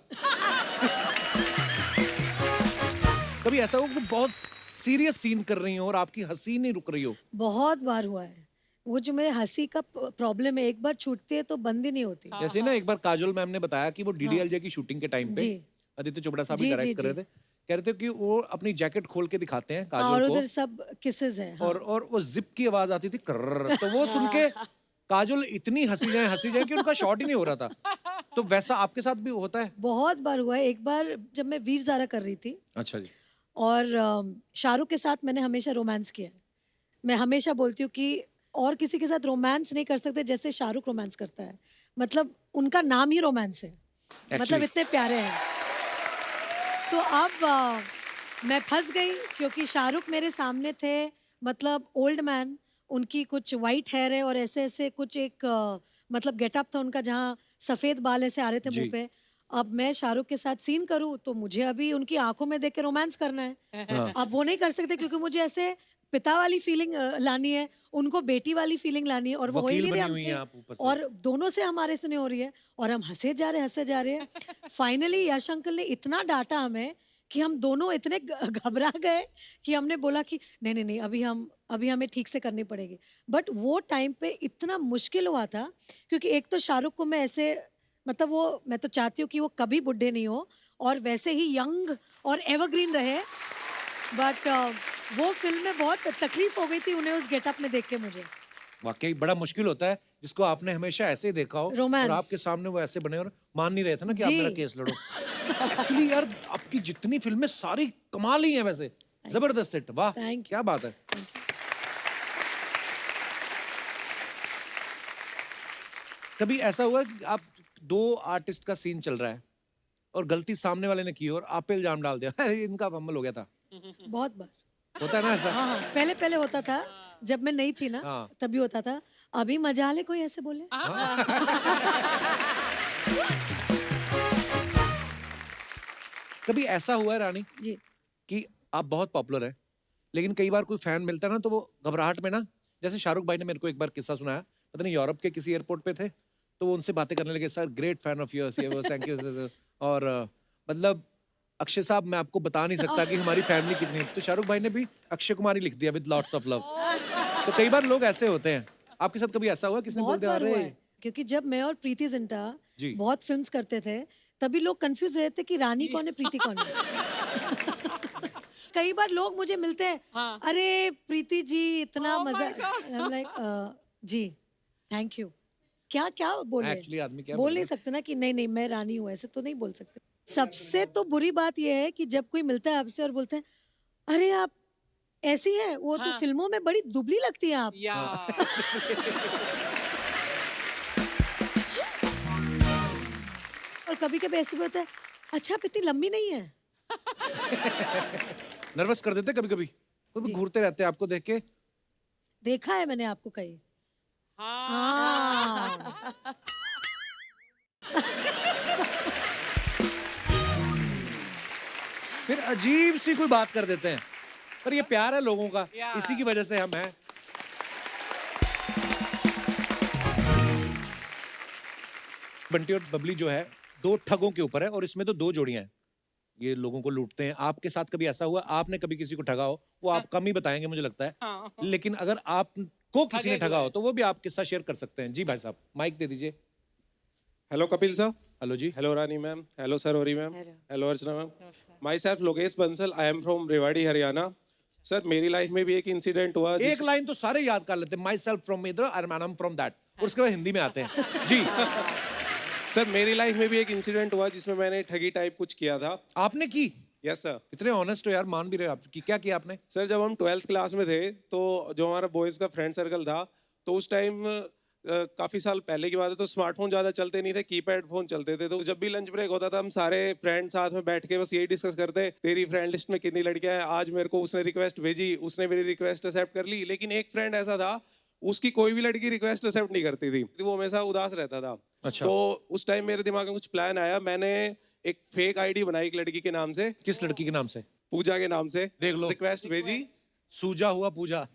कभी ऐसा हो कि बहुत सीरियस सीन कर रही हो और आपकी हंसी नहीं रुक रही हो? बहुत बार हुआ है। वो जो मेरे हंसी का प्रॉब्लम है, एक बार छूटती है तो बंद ही नहीं होती। जैसे ना एक बार काजोल मैम ने बताया कि वो डीडीएलजे की शूटिंग के टाइम पे जी। आदित्य चोपड़ा साहब भी जी, डायरेक्ट जी, कर रहे जी। थे, कह रहे थे कि वो अपनी जैकेट खोल के दिखाते हैं और काजोल को, उधर सब किसेस है। हाँ। और वो जिप की आवाज आती थी कर्र, तो वो सुन के काजोल इतनी हंसी जाए कि उनका शॉट ही नहीं हो रहा था। तो वैसा आपके साथ भी होता है? बहुत बार हुआ है। एक बार जब मैं वीर ज़ारा कर रही थी अच्छा जी। और शाहरुख के साथ मैंने हमेशा रोमांस किया है। मैं हमेशा बोलती हूँ कि और किसी के साथ रोमांस नहीं कर सकते जैसे शाहरुख रोमांस करता है। मतलब उनका नाम ही रोमांस है। मतलब Actually. इतने प्यारे हैं। तो अब मैं फंस गई क्योंकि शाहरुख मेरे सामने थे, मतलब ओल्ड मैन, उनकी कुछ वाइट हेयर है और ऐसे ऐसे कुछ एक मतलब गेटअप था उनका जहाँ सफेद बाल ऐसे आ रहे थे जी। मुंह पे। अब मैं शाहरुख के साथ सीन करूँ तो मुझे अभी उनकी आंखों में देख के रोमांस करना है। हाँ। अब वो नहीं कर सकते क्योंकि मुझे ऐसे पिता वाली फीलिंग लानी है, उनको बेटी वाली फीलिंग लानी है, और वो हो ही वकील नहीं रहे बनी हुई हैं हमसे, आप ऊपर से। और दोनों से हमारे से नहीं हो रही है, और हम हंसे जा रहे हैं। फाइनली यश अंकल ने इतना डांटा हमें कि हम दोनों इतने घबरा गए कि हमने बोला कि नहीं नहीं नहीं, अभी हमें ठीक से करनी पड़ेगी। बट वो टाइम पे इतना मुश्किल हुआ था क्योंकि एक तो शाहरुख को मैं ऐसे, मतलब वो, मैं तो चाहती हूँ कि वो कभी बुढ़े नहीं हो और वैसे ही यंग और एवरग्रीन रहे। बट वो फिल्म में बहुत तकलीफ हो गई थी उन्हें उस गेटअप में देख के मुझे। वाकई बड़ा मुश्किल होता है जिसको आपने हमेशा ऐसे ही देखा हो और रोमांस। आपके सामने वो ऐसे बने और मान नहीं रहे थे ना कि आप जी। मेरा केस लड़ो। एक्चुअली यार आपकी जितनी फिल्में सारी कमाल ही हैं वैसे, जबरदस्त हिट, वाह Thank you. क्या बात है। कभी ऐसा हुआ कि आप 2 आर्टिस्ट का सीन चल रहा है और गलती सामने वाले ने की और आप पे इल्जाम डाल दिया, अरे इनका फंबल हो गया था? बहुत बार। होता है ना ऐसा? हाँ हाँ, पहले पहले होता था जब मैं नहीं थी ना, हाँ। तभी होता था। अभी मजाल है कोई ऐसे बोले। कभी ऐसा हुआ है रानी जी। कि आप बहुत पॉपुलर हैं लेकिन कई बार कोई फैन मिलता है ना तो वो घबराहट में ना, जैसे शाहरुख भाई ने मेरे को एक बार किस्सा सुनाया, पता नहीं यूरोप के किसी एयरपोर्ट पे थे तो वो उनसे बातें करने लगे, sir great fan of yours, ये वो थैंक यू। और मतलब अक्षय साहब मैं आपको बता नहीं सकता कि हमारी फैमिली कितनी है, तो शाहरुख भाई ने भी अक्षय कुमार ही लिख दिया विद लॉट्स ऑफ लव। तो कई बार लोग ऐसे होते हैं, आपके साथ कभी ऐसा हुआ किसने बोल बहुत दिया बार हुआ अरे? है क्योंकि जब मैं और प्रीति जिंटा जी। बहुत फिल्म्स करते थे तभी लोग कंफ्यूज रहते कि रानी कौन है प्रीति कौन है। कई बार लोग मुझे मिलते हैं, हाँ। अरे प्रीति जी इतना Oh my मजा, God. I'm like, जी थैंक यू। क्या क्या बोले, Actually आदमी क्या बोल बोल नहीं रहा है? सकते ना कि नहीं नहीं मैं रानी हूँ, ऐसे तो नहीं बोल सकते। सबसे तो बुरी बात यह है कि जब कोई मिलता है आपसे और बोलते हैं अरे आप ऐसी है, वो तो हाँ। फिल्मों में बड़ी दुबली लगती है आप। या और कभी कभी ऐसे भी होता है, अच्छा आप इतनी लंबी नहीं है। नर्वस कर देते कभी कभी, जी। घूरते रहते हैं आपको देख के। देखा है मैंने आपको कहीं। हाँ हाँ। फिर अजीब सी कोई बात कर देते हैं, पर ये प्यार है लोगों का, Yeah. इसी की वजह से हम हैं। बंटी और बबली जो है 2 ठगों के ऊपर है और इसमें तो 2 जोड़ियां हैं, ये लोगों को लूटते हैं। आपके साथ कभी ऐसा हुआ आपने कभी किसी को ठगा हो? वो आप कम ही बताएंगे मुझे लगता है, हाँ। लेकिन अगर आपको किसी ने ठगे ठगा हुए हो तो वो भी आप किस्सा शेयर कर सकते हैं। जी भाई साहब माइक दे दीजिए। Hello Kapil sir, hello ji. Hello Rani ma'am, hello Sarori ma'am, hello Archana ma'am. Myself Lokesh Bansal, I am from Rewari Haryana. Sir मेरी लाइफ में भी एक इंसिडेंट हुआ एक लाइन तो सारे याद कर लेते हैं, माई सेल्फ फ्रॉम इधर and I am from that, और उसके बाद हिंदी में आते हैं। जी। सर मेरी लाइफ में भी एक इंसिडेंट हुआ जिसमें मैंने ठगी टाइप कुछ किया था। आपने की? Yes sir. इतने ऑनेस्ट हो यार, मान भी रहे हो आप कि क्या किया आपने? सर जब हम 12th क्लास में थे तो जो हमारा बॉयज़ का फ्रेंड सर्कल था तो उस टाइम काफी साल पहले की बात है, तो स्मार्टफोन ज्यादा चलते नहीं थे, कीपैड फोन चलते थे। तो जब भी लंच ब्रेक होता था हम सारे फ्रेंड साथ में बैठ के बस यही डिस्कस करते, तेरी फ्रेंड लिस्ट में कितनी लड़कियां हैं, आज मेरे को उसने रिक्वेस्ट भेजी, उसने मेरी रिक्वेस्ट एक्सेप्ट कर ली। लेकिन एक फ्रेंड ऐसा था, उसकी कोई भी लड़की रिक्वेस्ट एक्सेप्ट नहीं करती थी, वो हमेशा उदास रहता था। अच्छा। तो उस टाइम मेरे दिमाग में कुछ प्लान आया, मैंने एक फेक आईडी बनाई एक लड़की के नाम से, किस लड़की के नाम से? पूजा के नाम से। देख लो। रिक्वेस्ट भेजी, सूजा हुआ पूजा।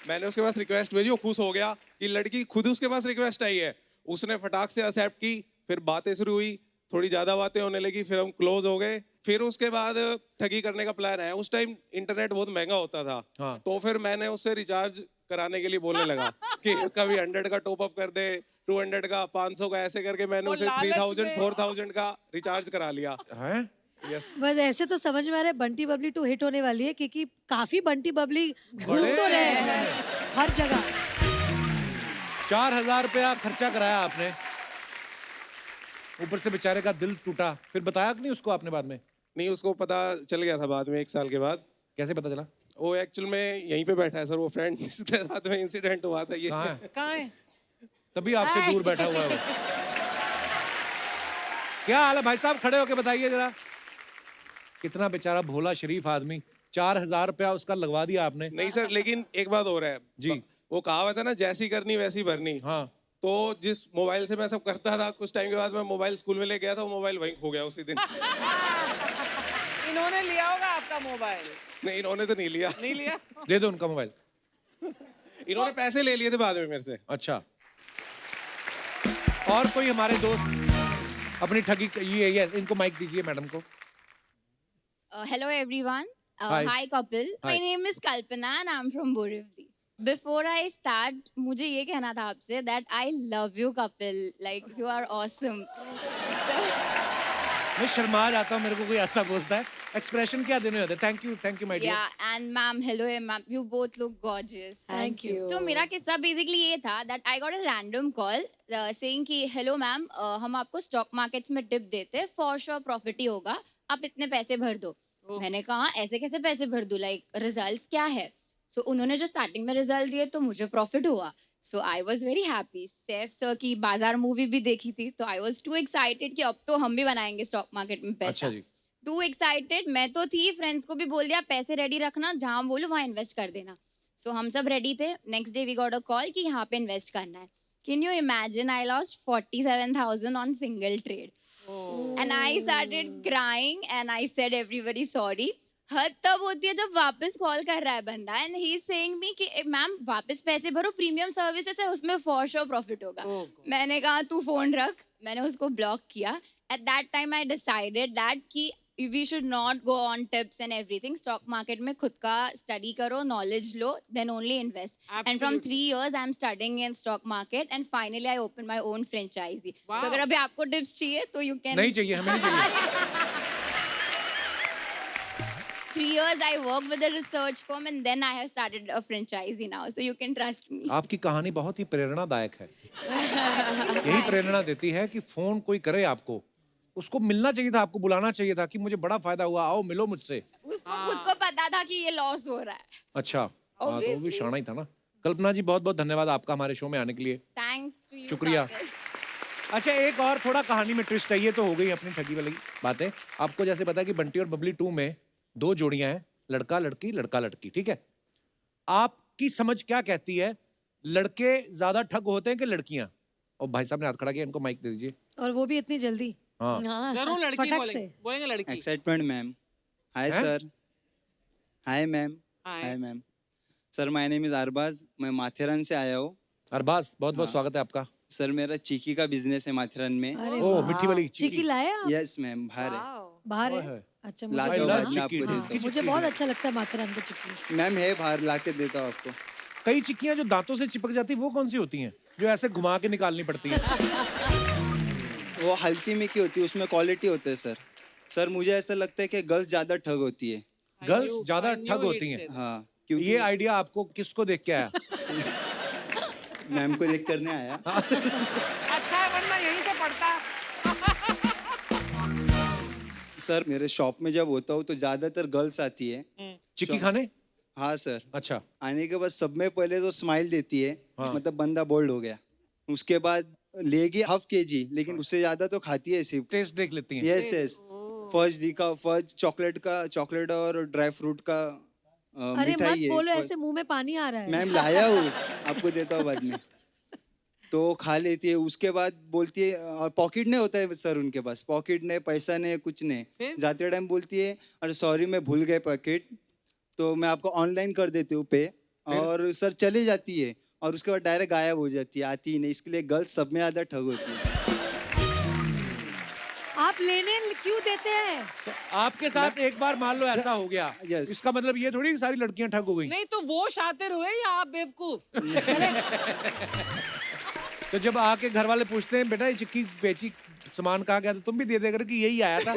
मैंने उसके पास रिक्वेस्ट भेजी, वो खुश हो गया कि लड़की खुद उसके पास रिक्वेस्ट आई है। उसने फटाक से एक्सेप्ट की, फिर बातें शुरू हुई, थोड़ी ज्यादा बातें होने लगी, फिर हम क्लोज हो गए। फिर उसके बाद ठगी करने का प्लान आया। उस टाइम इंटरनेट बहुत महंगा होता था। हाँ। तो फिर मैंने उससे रिचार्ज कराने के लिए बोलने लगा कि कभी 100 का टॉप अप कर दे, 200 का, 500 का, ऐसे करके मैंने वो उसे लालच 3000 में। 4000 का रिचार्ज करा लिया। हैं? यस। बस ऐसे तो समझ में आ रहा है बंटी बबली 2 हिट होने वाली है, क्योंकि काफी बंटी बबली घूम बड़े तो रहे हैं हर जगह। 4000 रुपया खर्चा कराया आपने, ऊपर से बेचारे का दिल टूटा। फिर बताया कि नहीं उसको आपने बाद में? नहीं, उसको पता चल गया था बाद में, 1 साल के बाद। कैसे पता चला? वो एक्चुअल में यहीं पे बैठा है सर, वो फ्रेंड जिसके साथ में इंसिडेंट हुआ था ये। कहाँ है? कहाँ है? तभी आपसे दूर बैठा हुआ है वो। क्या हाल है भाई साहब, खड़े होके बताइए जरा। कितना बेचारा भोला शरीफ आदमी, 4000 रुपया उसका लगवा दिया आपने। नहीं सर, लेकिन एक बात हो रहा है जी। वो कहावत है ना, जैसी करनी वैसी भरनी। हाँ। तो जिस मोबाइल से मैं सब करता था, कुछ टाइम के बाद मैं मोबाइल स्कूल में ले गया था, वो मोबाइल वहीं खो गया उसी दिन। इन्होंने लिया होगा आपका मोबाइल? नहीं, इन्होंने तो नहीं लिया। नहीं लिया? दे दो उनका मोबाइल। इन्होंने पैसे ले लिए थे बाद में मेरे से। अच्छा। और कोई हमारे दोस्त अपनी ठगी, ये इनको माइक दीजिए मैडम को। Hello everyone. Hi. Hi couple. Hi. My name is Kalpana and I'm from Borivali. Before I start, मुझे ये कहना था आपसे that I love you couple. Like you are awesome. मैं शर्मा जाता हूँ, मेरे को कोई ऐसा बोलता है। एक्सप्रेशन क्या देने होते हैं? Thank you my dear. Yeah, and ma'am, hello ma'am. You both look gorgeous. Thank you. So मेरा किस्सा basically ये था that I got a random call saying कि hello ma'am, हम आपको stock markets में tip देते हैं, for sure profit ही होगा, आप इतने पैसे भर दो। मैंने कहा ऐसे कैसे पैसे भर दूं, लाइक रिजल्ट्स क्या है? सो उन्होंने जो स्टार्टिंग में रिजल्ट दिए तो मुझे प्रॉफिट हुआ। So I was very happy. Saif sir की बाजार मूवी भी देखी थी, तो आई वाज टू एक्साइटेड कि अब तो हम भी बनाएंगे स्टॉक मार्केट में पैसा। अच्छा जी। टू एक्साइटेड मैं तो थी, फ्रेंड्स को भी बोल दिया पैसे रेडी रखना, जहाँ बोलो वहाँ इन्वेस्ट कर देना। सो हम सब रेडी थे। Next day we got a call कि यहाँ पे इन्वेस्ट करना है। Can you imagine, I lost 47,000 on single trade and I started crying and I said everybody sorry. हद तब होती है जब वापस कॉल कर रहा है बंदा and he is saying me कि मैम वापस पैसे भरो, प्रीमियम सर्विसेज है, उसमें फॉर श्योर प्रॉफिट होगा। मैंने कहा तू फोन रख, मैंने उसको ब्लॉक किया। At that time I decided that कि we should not go on tips and everything. Stock market में खुद का स्टडी करो, नॉलेज लो, then only invest. And from 3 years I am studying in stock market and finally I open my own franchise. Wow. अगर अभी आपको tips चाहिए तो यू कैन। नहीं चाहिए, हमें नहीं चाहिए। 3 years I worked with a research firm and then I have started a franchisee now, so you can trust me. आपकी कहानी बहुत ही प्रेरणादायक है। यही प्रेरणा देती है कि फोन कोई करे आपको, उसको मिलना चाहिए था, आपको बुलाना चाहिए था कि मुझे बड़ा फायदा हुआ, आओ मिलो मुझसे। उसको खुद को पता था कि ये लॉस हो रहा है। अच्छा। हाँ, तो वो भी Obviously. शाना ही था ना। कल्पना जी बहुत बहुत धन्यवाद आपका हमारे शो में आने के लिए। Thanks to you. शुक्रिया। Kapil. अच्छा, एक और थोड़ा कहानी में ट्विस्ट है। ये तो हो गई अपनी ठगी वाली बातें। आपको जैसे पता है कि बंटी और बबली 2 में 2 जोड़ियां हैं, लड़का लड़की लड़का लड़की, ठीक है? आपकी समझ क्या कहती है, लड़के ज्यादा ठग होते हैं कि लड़कियां? और भाई साहब ने हाथ खड़ा किया, इनको माइक दे दीजिए। और वो भी इतनी जल्दी। हाँ। जरूर लड़की फटक बोलेंगे, से। बोलेंगे लड़की। Excitement ma'am. हाय हैं? Sir. Hi ma'am. Hi. Hi ma'am. Sir my name is Arbaz, मैं माथेरान से आया हूँ। अरबाज बहुत बहुत हाँ। स्वागत है आपका। सर मेरा चीकी का बिजनेस है माथेरान में। अरे ओह, वाह। मिट्टी वाली चिकी चिकी। लाए आप? यस मैम, बाहर है। बाहर ओए है? होए। अच्छा, ला मुझे के I love बाद में चिक्की। आपको हाँ, देता मुझे बहुत अच्छा लगता है माथेरान का चिक्की। हूँ। मैम है बाहर, ला के देता हूँ आपको। कई चिक्कियां जो दांतों से चिपक जाती है, वो कौन सी होती हैं जो ऐसे घुमा के निकालनी पड़ती है? वो हल्की में की होती है, उसमें क्वालिटी होता है सर। सर मुझे ऐसा लगता है कि गर्ल्स ज्यादा ठग होती है। गर्ल्स ज्यादा I knew ठग it होती हैं। said. हाँ, क्योंकि ये आइडिया आपको किसको देख के आया? मैम को देख करने आया। अच्छा है, वरना यहीं से पढ़ता। सर मेरे शॉप में जब होता हूँ तो ज्यादातर गर्ल्स आती है। चिक्की खाने? हाँ सर। अच्छा, आने के बाद सब में पहले तो स्माइल देती है, हाँ। मतलब बंदा बोल्ड हो गया। उसके बाद लेगी हाफ केजी, लेकिन उससे ज्यादा तो खाती है सिर्फ। टेस्ट देख लेती हैं। Yes yes. फर्ज दिखा, फर्ज चॉकलेट और ड्राई फ्रूट का अरे मत मिठाई है। बोलो, ऐसे मुंह में पानी आ रहा है। मैम लाया हूँ, आपको देता हूँ बाद में। तो खा लेती है, उसके बाद बोलती है, और पॉकेट नहीं होता है सर उनके पास, पॉकेट नहीं, पैसा नहीं, कुछ नहीं। फिर? जाते टाइम बोलती है, अरे सॉरी मैं भूल गए पॉकेट, तो मैं आपको ऑनलाइन कर देती हूँ पे। और सर चली जाती है, और उसके बाद डायरेक्ट गायब हो जाती है, आती ही नहीं। इसके लिए गर्ल्स सब में ज्यादा ठग होती है। आप लेने क्यों देते हैं? तो आपके साथ एक बार मान लो ऐसा हो गया, Yes. इसका मतलब ये थोड़ी कि सारी लड़कियां ठग हो गई। नहीं तो वो शातिर हुए या आप बेवकूफ? तो जब आके घर वाले पूछते हैं बेटा ये चिक्की बेची सामान कहाँ गया, तो तुम भी दे देकर कि यही आया था,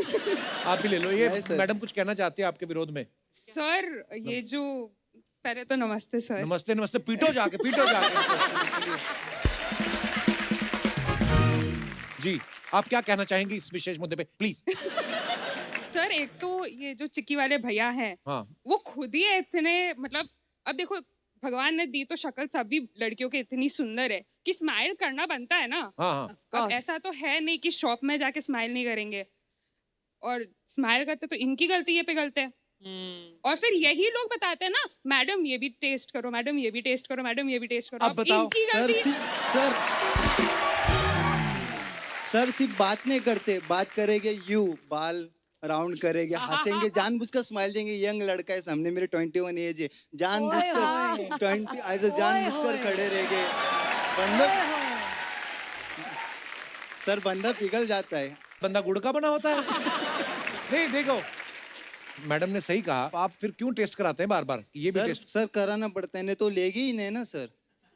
आप भी ले लो। ये नहीं, सर। मैडम कुछ कहना चाहते हैं आपके विरोध में? सर ये जो पहले तो नमस्ते सर। नमस्ते नमस्ते, पीटो जाके, पीटो जाके। जी, आप क्या कहना चाहेंगे इस विशेष मुद्दे पे, प्लीज? सर एक तो ये जो चिक्की वाले भैया हैं, हाँ, वो खुद ही इतने, मतलब अब देखो भगवान ने दी तो शक्ल सभी लड़कियों की इतनी सुंदर है कि स्माइल करना बनता है ना। हाँ, हाँ। अब ऐसा तो है नहीं कि शॉप में जाके स्माइल नहीं करेंगे, और स्माइल करते तो इनकी गलती ये पे गलते हैं। और फिर यही लोग बताते हैं ना, मैडम ये भी टेस्ट करो, मैडम ये भी टेस्ट करो, मैडम ये भी टेस्ट करो। अब बताओ। इनकी सर गलती सर सिर्फ बात नहीं करते, बात करेंगे यू, बाल राउंड करेंगे, हंसेंगे, जानबूझकर स्माइल देंगे। यंग लड़का है सामने, मेरे 21 एज है, जानबूझकर 20 ऐसे जानबूझकर खड़े रहेंगे। बंदा सर बंदा पिघल जाता है। बंदा गुड़ का बना होता है। नहीं देखो, मैडम ने सही कहा, आप फिर क्यों टेस्ट कराते हैं बार बार? ये भी टेस्ट। सर कराना पड़ता है, नहीं तो लेगी ही नहीं ना सर।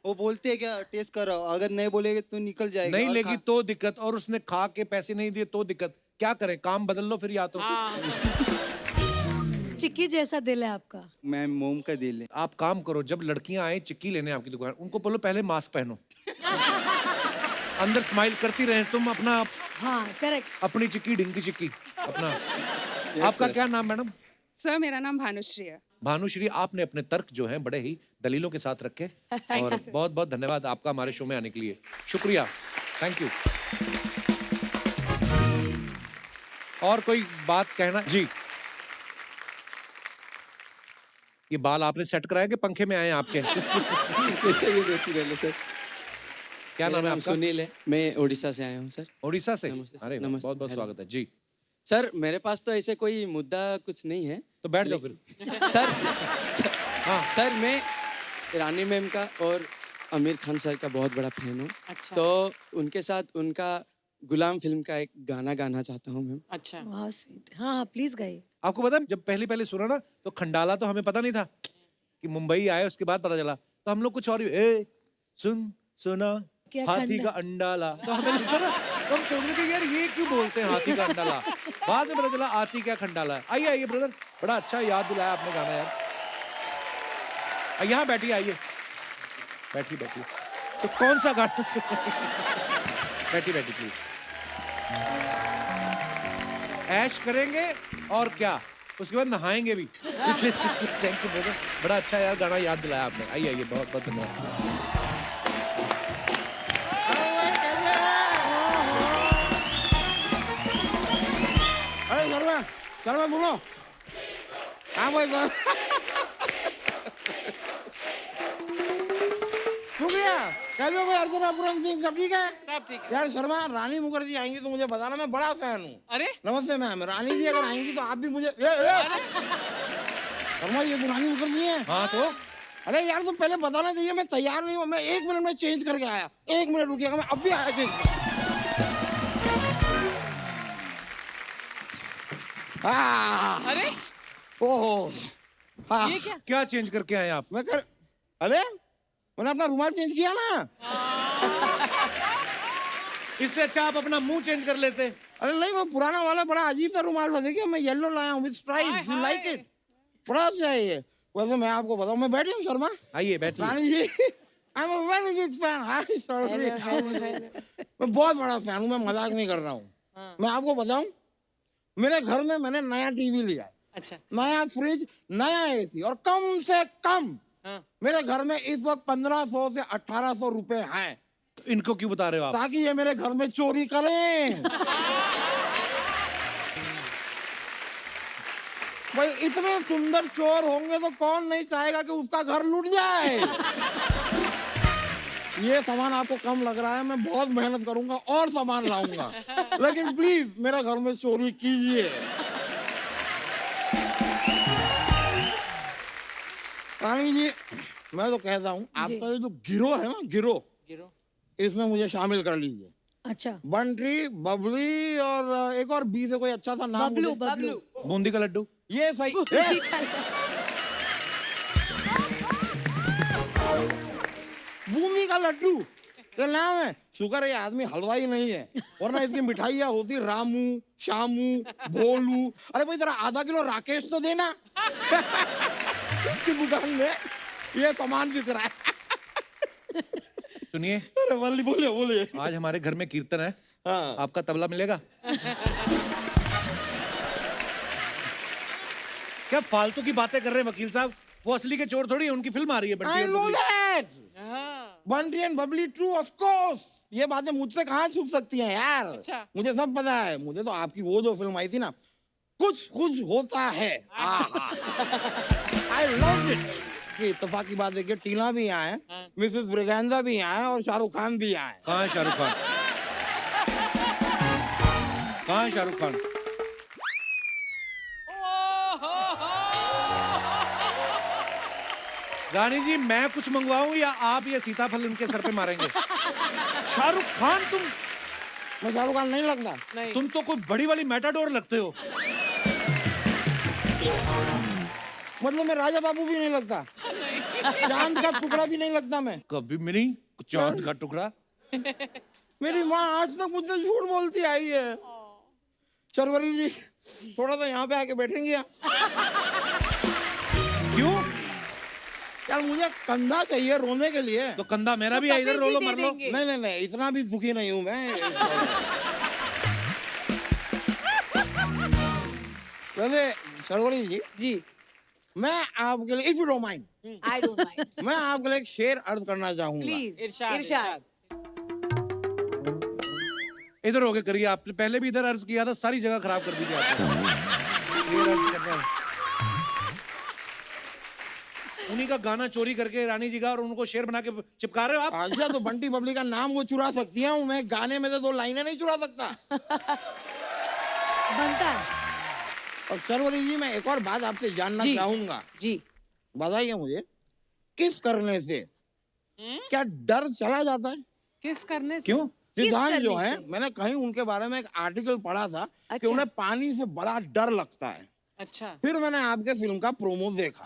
वो बोलते हैं क्या टेस्ट कराओ, अगर नहीं बोलेगे तो निकल जाएगा। नहीं और लेगी तो दिक्कत, और उसने खा के पैसे नहीं दिए तो दिक्कत। क्या करें, काम बदल लो फिर, या तो चिक्की जैसा दिल है आपका। मैम मोम का दिल है। आप काम करो, जब लड़कियां आए चिक्की लेने आपकी दुकान, उनको बोलो पहले मास्क पहनो, अंदर स्माइल करती रहे तुम अपना, हाँ करेक्ट। अपनी चिक्की ढिंकी चिक्की अपना। आपका क्या नाम मैडम? सर मेरा नाम भानुश्री है। भानुश्री, आपने अपने तर्क जो हैं बड़े ही दलीलों के साथ रखे, और बहुत बहुत धन्यवाद आपका हमारे शो में आने के लिए, शुक्रिया, थैंक यू। और कोई बात कहना? जी, ये बाल आपने सेट कराया कि पंखे में आए हैं आपके? सर क्या नाम है आपका? सुनील है, मैं उड़ीसा से आया हूँ सर। उड़ीसा से? नमस्ते सर, अरे नमस्ते, बहुत बहुत हेलो। स्वागत है जी। सर मेरे पास तो ऐसे कोई मुद्दा कुछ नहीं है। तो बैठ जाओ फिर। सर हाँ। सर मैं रानी मैम का और आमिर खान सर का बहुत बड़ा फैन हूँ। अच्छा। तो उनके साथ उनका गुलाम फिल्म का एक गाना गाना चाहता हूँ मैम। अच्छा। वाह स्वीट। हाँ हाँ प्लीज गाइए। आपको पता है, जब पहले पहले सुना ना तो खंडाला तो हमें पता नहीं था कि मुंबई आए, उसके बाद पता चला। तो हम लोग कुछ और ही, ए सुन सुना क्या हाथी का अंडाला, तो हमें लगता ना, तो हम सोच रहे थे यार ये क्यों बोलते हैं हाथी का अंडाला। बाद में पता चला हाथी क्या खंडाला है। आइए आइए ब्रदर, बड़ा अच्छा याद दिलाया आपने गाना यार। यहाँ बैठिए, आइए बैठिए बैठिए। तो कौन सा गाना बैठिए बैठिए प्लीज। ऐश करेंगे और क्या, उसके बाद नहाएंगे भी। थैंक यू ब्रदर, बड़ा अच्छा यार गाना याद दिलाया आपने। आइए आइए, बहुत बहुत धन्यवाद। अरे शर्मा, शर्मा बोलो। हाँ भाई बोल। शुक्रिया। कैसे हो यार, पूरम सिंह सब ठीक है? सब ठीक है। यार शर्मा, रानी मुखर्जी आएंगी तो मुझे बताना, मैं बड़ा फैन हूँ। अरे नमस्ते मैम, रानी जी अगर आएंगी तो आप भी मुझे शर्मा, ये तो रानी मुखर्जी है। हाँ तो अरे यार तुम पहले बताना चाहिए, मैं तैयार नहीं हूँ, मैं 1 मिनट में चेंज करके आया। 1 मिनट रुकिएगा, मैं अब भी आया चेंज। अरे ओहो, हाँ। ये क्या? क्या चेंज करके आए आप? अरे मैंने अपना रुमाल चेंज किया ना। इससे अच्छा आप अपना मुंह चेंज कर लेते। अरे नहीं, वो पुराना वाला बड़ा अजीब सा रुमाल था, देखिए मैं येलो लाया हूँ with stripe, you like it, बड़ा अच्छा है ये। वैसे मैं आपको बताऊँ, मैं बैठी हूँ शर्मा। आइए बैठिए। Rani ji, I am a very big fan. Hi sorry, मैं बहुत बड़ा फैन हूँ, मैं मजाक नहीं कर रहा हूँ। मैं आपको बताऊँ, मेरे घर में मैंने नया टीवी लिया है। अच्छा नया फ्रिज, नया एसी, और कम से कम हाँ। मेरे घर में इस वक्त 1500 से 1800 रुपए हैं, तो इनको क्यों बता रहे हो आप? ताकि ये मेरे घर में चोरी करें। भाई इतने सुंदर चोर होंगे तो कौन नहीं चाहेगा कि उसका घर लूट जाए। ये सामान आपको कम लग रहा है, मैं बहुत मेहनत करूंगा और सामान लाऊंगा, लेकिन प्लीज मेरे घर में चोरी कीजिए। रानी जी, मैं तो कहता हूँ आपका ये जो गिरोह है ना, गिरोह, इसमें मुझे शामिल कर लीजिए। अच्छा, बंटी, बबली और एक और बी से कोई अच्छा सा नाम। बबलू, बबलू। बूंदी का लड्डू। ये सही। बूंदी का लड्डू ये नाम है। शुक्र है ये आदमी हलवाई नहीं है, वरना इसकी मिठाइयाँ होती रामू, शामू, भोलू। अरे भाई जरा आधा किलो राकेश तो देना। इसकी दुकान में ये सामान बिक रहा है। सुनिए, अरे वल्ली बोलिए बोलिए। आज हमारे घर में कीर्तन है, हाँ। आपका तबला मिलेगा? क्या फालतू की बातें कर रहे हैं वकील साहब? वो असली के चोर थोड़ी है, उनकी फिल्म आ रही है बंटी I और know Babli. that. Bunty and Babli true of course. ये बातें मुझसे कहाँ छुप सकती हैं यार। अच्छा। मुझे सब पता है। मुझे तो आपकी वो जो फिल्म आई थी ना, कुछ कुछ होता है, आई लव इट। ये इत्तेफाक की बात देखिए, टीना भी यहाँ है, मिसेस ब्रिगेंजा भी यहाँ है और शाहरुख खान भी यहाँ है। कहाँ है शाहरुख खान? कहाँ है शाहरुख खान? रानी जी, मैं कुछ मंगवाऊं या आप ये सीताफल इनके सर पे मारेंगे? शाहरुख खान तुम? मैं शाहरुख खान नहीं लगता। तुम तो कोई बड़ी वाली मैटाडोर लगते हो। मतलब मैं राजा बाबू भी नहीं लगता, चांद का टुकड़ा भी नहीं लगता मैं। कभी भी नहीं चांद का टुकड़ा। मेरी माँ आज तक मुझसे झूठ बोलती आई है। शर्वरी जी, थोड़ा सा यहाँ पे आके बैठेंगे आप? क्यों? यार मुझे कंधा चाहिए रोने के लिए। तो कंधा मेरा भी है, इधर रो लो, मर लो। नहीं नहीं नहीं, इतना भी दुखी नहीं हूँ मैं। वैसे शर्वरी जी, मैं आपके लिए, if you don't mind, I don't mind. मैं आपके लिए एक शेर अर्ज करना चाहूंगा। Please. इरशाद, इरशाद. इधर होके करिए, आपने पहले भी इधर अर्ज किया था, सारी जगह खराब कर दी थी आपने। ये अर्ज करना है। उन्हीं का गाना चोरी करके रानी जी का, और उनको शेर बना के चिपका रहे हो आप। अच्छा, तो बंटी बबली का नाम वो चुरा सकती है, मैं गाने में से 2 लाइनें नहीं चुरा सकता। बनता है। और शर्वरी जी, मैं एक और बात आपसे जानना चाहूंगा। जी। बताइए मुझे, किस करने से क्या डर चला जाता है? किस करने से? क्यों? सिद्धांत जो करने है, से? मैंने कहीं उनके बारे में एक आर्टिकल पढ़ा था कि अच्छा। उन्हें पानी से बड़ा डर लगता है। अच्छा फिर मैंने आपके फिल्म का प्रोमो देखा।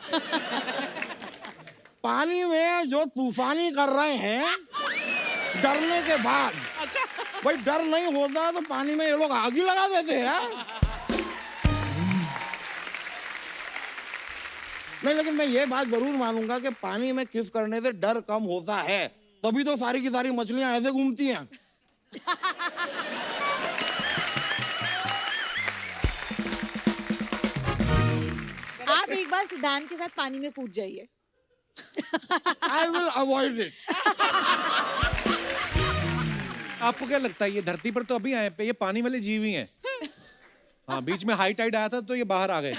पानी में जो तूफानी कर रहे हैं डरने के बाद। अच्छा भाई डर नहीं होता तो पानी में ये लोग आग ही लगा देते हैं यार। नहीं, लेकिन मैं ये बात जरूर मानूंगा कि पानी में किस करने से डर कम होता है, तभी तो सारी की सारी मछलियां ऐसे घूमती हैं। आप एक बार सिद्धांत के साथ पानी में कूद जाइए। I will avoid it. आपको क्या लगता है, ये धरती पर तो अभी आए पे, ये पानी वाले जीव ही हैं। हाँ, बीच में हाई टाइड आया था तो ये बाहर आ गए।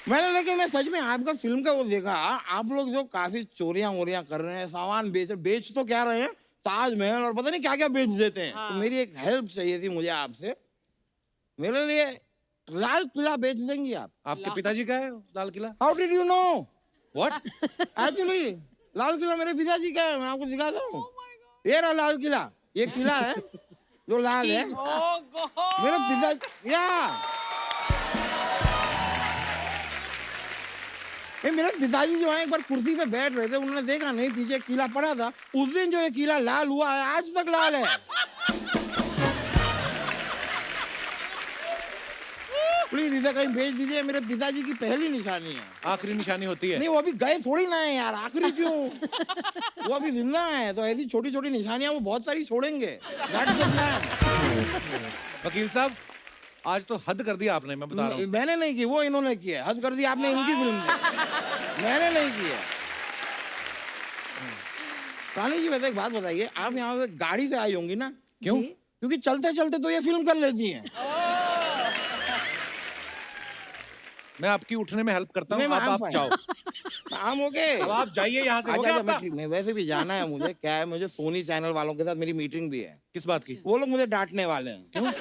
मैंने, लेकिन मैं सच में आपका फिल्म का वो देखा, आप लोग जो काफी चोरियां वोरियां कर रहे हैं, सामान बेच तो क्या रहे हैं, ताजमहल और पता नहीं क्या क्या बेच देते हैं। तो मेरी एक हेल्प चाहिए थी मुझे आपसे, मेरे लिए लाल किला बेच देंगी आप? आपके पिताजी का है Lal Qila? How did you know? What? Actually Lal Qila मेरे पिताजी का है, मैं आपको दिखाता हूँ। ये रहा लाल किला, ये किला है जो लाल है, मेरे पिताजी। मेरे पिताजी जो है एक बार कुर्सी पे बैठ रहे थे, उन्होंने देखा नहीं पीछे किला पड़ा था, उस दिन जो ये किला लाल हुआ है आज तक लाल है। प्लीज इसे कहीं भेज दीजिए, मेरे पिताजी की पहली निशानी है। आखिरी निशानी होती है। नहीं, वो अभी गए थोड़ी ना है यार, आखिरी क्यों? वो अभी जिंदा है, तो ऐसी छोटी छोटी निशानियां वो बहुत सारी छोड़ेंगे। That's the plan. वकील साहब, आज तो हद कर दिया आपने, मैं बता रहा हूँ। मैंने नहीं की, वो इन्होंने की है। हद कर दी आपने इनकी फिल्म में, मैंने नहीं की है। रानी जी, वैसे एक बात बताइए, आप यहाँ पे गाड़ी से आई होंगी ना? क्यों? क्योंकि चलते चलते तो ये फिल्म कर लेती हैं। मैं आपकी उठने में हेल्प करता हूँ, नहीं, आप fine. जाओ। हम हो गए। अब आप जाइए यहाँ से, हो गया आपका? मैं वैसे भी जाना है मुझे। क्या है, मुझे सोनी चैनल वालों के साथ मेरी मीटिंग भी है। किस बात की? वो लोग मुझे डांटने वाले हैं। क्यों?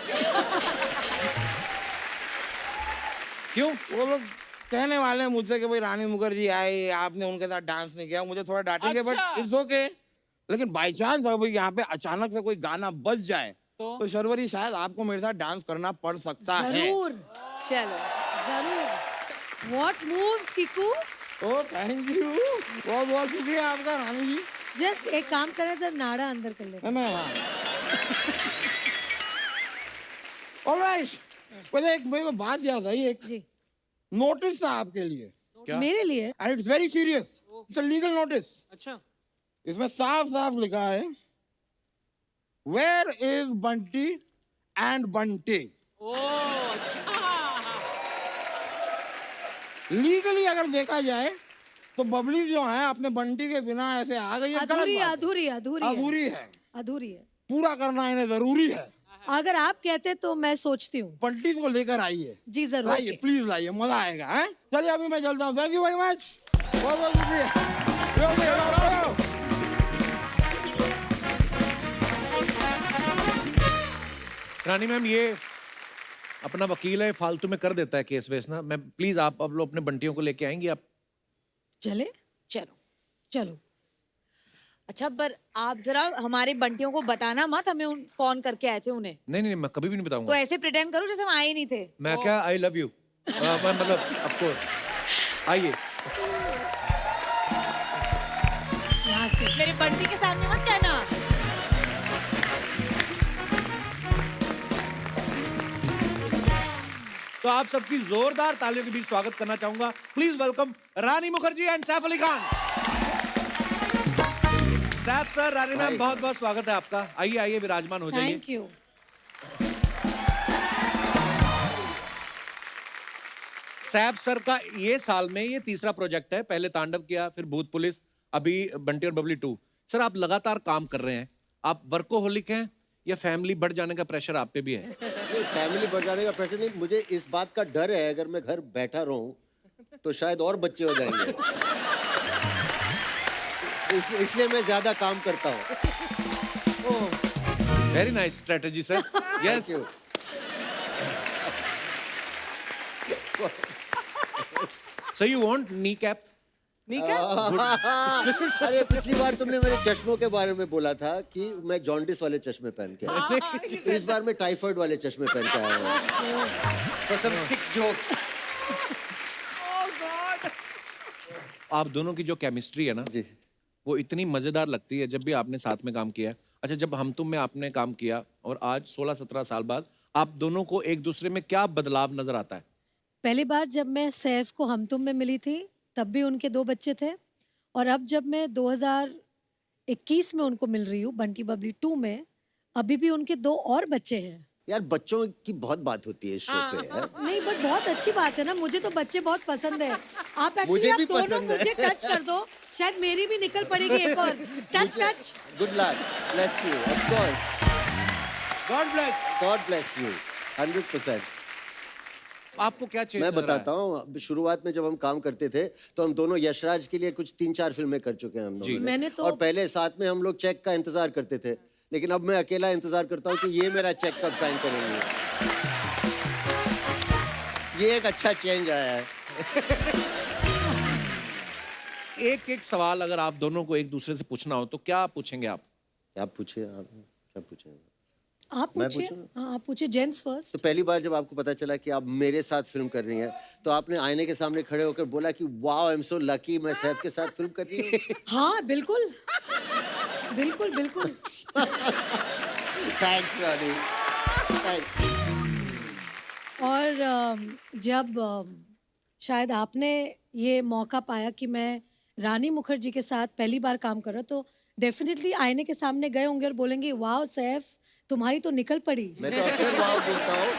क्यों? वो लोग कहने वाले हैं मुझसे कि भाई रानी मुखर्जी आई, आपने उनके साथ डांस नहीं किया। मुझे थोड़ा डांटेंगे, बट इट्स ओके। लेकिन बाई चांस अगर यहाँ पे अचानक से कोई गाना बज जाए तो शर्वरी शायद आपको मेरे साथ डांस करना पड़ सकता है। जरूर, चलो जरूर। What moves, Kiku? Oh thank you, बहुत बहुत शुक्रिया आपका रानी जी। जस्ट एक काम करें तो नाड़ा अंदर कर ले। मैं ऑलराइट। पहले एक मेरे को बात याद आई, एक जी। नोटिस था आपके लिए, क्या? मेरे लिए? And it's very serious. It's a legal notice. अच्छा, इसमें साफ साफ लिखा है, where is Bunty and Bunty. Legally अगर देखा जाए तो बबली जो है अपने बंटी के बिना ऐसे आ गई है। गलत अधूरी बात है। अधूरी अधूरी है। अधूरी है, अधूरी है। पूरा करना इन्हें जरूरी है। अगर आप कहते तो मैं सोचती हूँ। बंटी को लेकर आइए, जी जरूर। लाइए प्लीज, लाइए, मजा आएगा। हैं, चलिए अभी मैं चलता हूँ। थैंक यू वेरी मच, बहुत बहुत शुक्रिया। रानी मैम, ये अपना वकील है, फालतू में कर देता है केस वेस ना। मैं प्लीज, आप अब लोग अपने बंटियों को लेके आएंगी आप? चले चलो चलो। अच्छा, पर आप जरा हमारे बंटियों को बताना मत हमें कौन करके आए थे उन्हें। नहीं नहीं, मैं कभी भी नहीं तो बताऊंगा। ऐसे प्रिटेंड करो जैसे हम आए ही नहीं थे। मैं क्या, आई लव यू, मतलब आपको आइए। यहाँ से मेरे बंटी के सामने मत कहना। तो आप सबकी जोरदार तालियों के बीच स्वागत करना चाहूंगा। Please welcome Rani Mukherjee and Saif Ali Khan. Saif sir, Rani ma'am, बहुत बहुत स्वागत है आपका। आइए आइए, विराजमान हो जाइए। Thank you. सैफ सर का ये साल में ये तीसरा प्रोजेक्ट है। पहले तांडव किया, फिर भूत पुलिस, अभी बंटी और बबली 2। सर, आप लगातार काम कर रहे हैं। आप वर्कोहोलिक हैं या फैमिली बढ़ जाने का प्रेशर आप पे भी है? नहीं, फैमिली बढ़ जाने का प्रेशर नहीं, मुझे इस बात का डर है अगर मैं घर बैठा रहूं तो शायद और बच्चे हो जाएंगे। इसलिए मैं ज्यादा काम करता हूं। Very nice strategy sir. Yes. So you want knee cap? अरे पिछली बार तुमने मेरे चश्मों के बारे में बोला था कि मैं जॉन्डिस वाले चश्मे पहन के आया। इस बार मैं टाइफाइड वाले चश्मे पहन के आया हूँ। For some sick jokes। आप दोनों की जो केमिस्ट्री है ना जी, वो इतनी मजेदार लगती है जब भी आपने साथ में काम किया है। अच्छा, जब हम तुम में आपने काम किया और आज 16-17 साल बाद आप दोनों को एक दूसरे में क्या बदलाव नजर आता है? पहली बार जब मैं सैफ को हम तुम में मिली थी तब भी उनके 2 बच्चे थे, और अब जब मैं 2021 में उनको मिल रही हूँ बंटी बबली 2 में, अभी भी उनके 2 और बच्चे हैं। यार बच्चों की बहुत बात होती है इस शो पे यार। नहीं, बट बहुत अच्छी बात है ना, मुझे तो बच्चे बहुत पसंद है। आप मुझे एक्चुअली भी आप दोनों पसंद है। मुझे टच कर दो, शायद मेरी भी निकल पड़ेगी एक और। Touch touch. Good luck, bless you, of course, God bless you, 100%। आपको क्या चेंज मैं नजर आया? बताता हूँ, शुरुआत में जब हम काम करते थे तो हम दोनों यशराज के लिए कुछ 3-4 फिल्में कर चुके हैं हम लोगों ने। मैंने तो और पहले साथ में हम लोग चेक का इंतजार करते थे, लेकिन अब मैं अकेला इंतजार करता हूँ कि ये मेरा चेक कब साइन करेंगे। ये एक अच्छा चेंज आया है। एक एक सवाल अगर आप दोनों को एक दूसरे से पूछना हो तो क्या पूछेंगे आप? आप पूछिए, आप क्या पूछेंगे? आप मैं पूछिए। पूछूं? हाँ, आप पूछिए। Gents first. तो पहली बार जब आपको पता चला कि आप मेरे साथ फिल्म कर रही हैं तो आपने आईने के सामने खड़े होकर बोला कि wow, I am so lucky, मैं सैफ के साथ फिल्म कर रही हूँ। हाँ, बिल्कुल बिल्कुल बिल्कुल। थैंक्स रानी, थैंक्स। और जब शायद आपने ये मौका पाया कि मैं रानी मुखर्जी के साथ पहली बार काम कर रहा, तो डेफिनेटली आईने के सामने गए होंगे और बोलेंगे वाह सैफ, तुम्हारी तो निकल पड़ी। मैं तो अक्सर वाओ बोलता हूँ।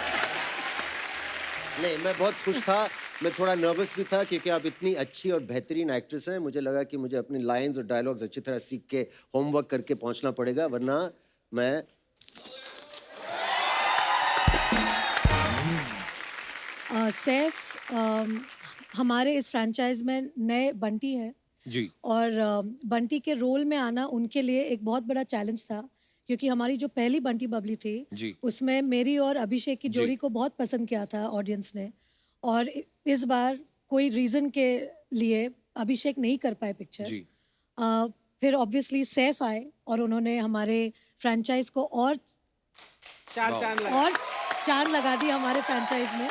नहीं, मैं बहुत खुश था। मैं थोड़ा नर्वस भी था क्योंकि आप इतनी अच्छी और बेहतरीन एक्ट्रेस हैं। मुझे लगा कि मुझे अपनी लाइंस और डायलॉग्स अच्छी तरह सीख के होमवर्क करके पहुंचना पड़ेगा, वरना मैं सैफ हमारे इस फ्रैंचाइज में नए बंटी हैं जी। और बंटी के रोल में आना उनके लिए एक बहुत बड़ा चैलेंज था, क्योंकि हमारी जो पहली बंटी बबली थी जी। उसमें मेरी और अभिषेक की जोड़ी को बहुत पसंद किया था ऑडियंस ने, और इस बार कोई रीज़न के लिए अभिषेक नहीं कर पाए पिक्चर। जी। फिर ऑब्वियसली सैफ आए और उन्होंने हमारे फ्रैंचाइज को और चांद लगा दी हमारे फ्रैंचाइज में।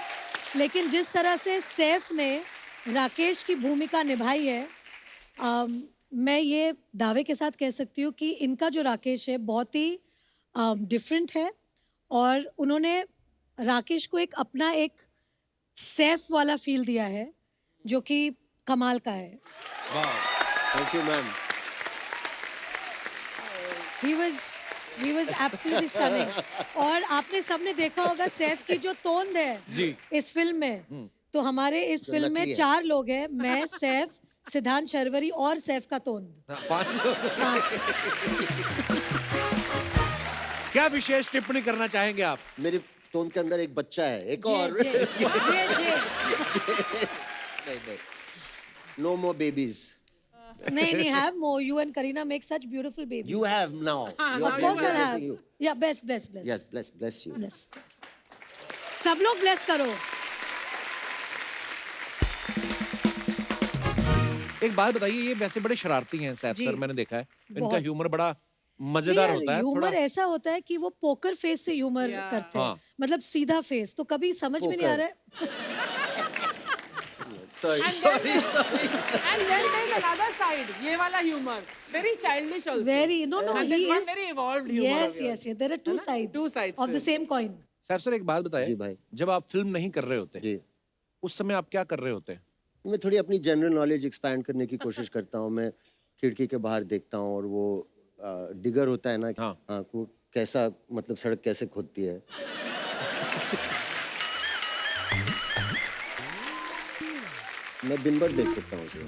लेकिन जिस तरह से सैफ ने राकेश की भूमिका निभाई है, मैं ये दावे के साथ कह सकती हूँ कि इनका जो राकेश है बहुत ही डिफरेंट है, और उन्होंने राकेश को एक अपना एक सैफ वाला फील दिया है जो कि कमाल का है। Thank you ma'am. He was absolutely stunning। और आपने सबने देखा होगा सैफ की जो तोंद है जी। इस फिल्म में, तो हमारे इस फिल्म में 4 लोग हैं, मैं, सैफ, सिद्धांत शर्वरी और सैफ का तोंद। 5 क्या विशेष टिप्पणी करना चाहेंगे आप? मेरी टोन के अंदर एक बच्चा है, एक और। नहीं, नो मोर बेबीज। नहीं, have more. You and Kareena make such beautiful babies. You have now. Of course I'll have. Yeah, bless. Yes, bless you. Bless. सब लोग bless करो। एक बात बताइए, ये वैसे बड़े शरारती हैं सैफ सर, मैंने देखा है इनका ह्यूमर बड़ा मजेदार होता है। ह्यूमर ऐसा होता है कि वो पोकर फेस से ह्यूमर करते हैं, मतलब सीधा फेस, तो कभी समझ में नहीं आ रहा है। Sorry. And then there's another side, ये वाला humor, very childish also. No, and he there's is one very evolved humor. Yes. There are two sides of the same coin. Saif sir एक बात बताइए, जी भाई। जब आप फिल्म नहीं कर रहे होते जी, उस समय आप क्या कर रहे होते? मैं थोड़ी अपनी जनरल नॉलेज एक्सपैंड करने की कोशिश करता हूँ। मैं खिड़की के बाहर देखता हूँ और वो डिगर होता है ना, हाँ, वो कैसा, मतलब सड़क कैसे खोदती है। मैं दिन भर देख सकता हूँ उसे।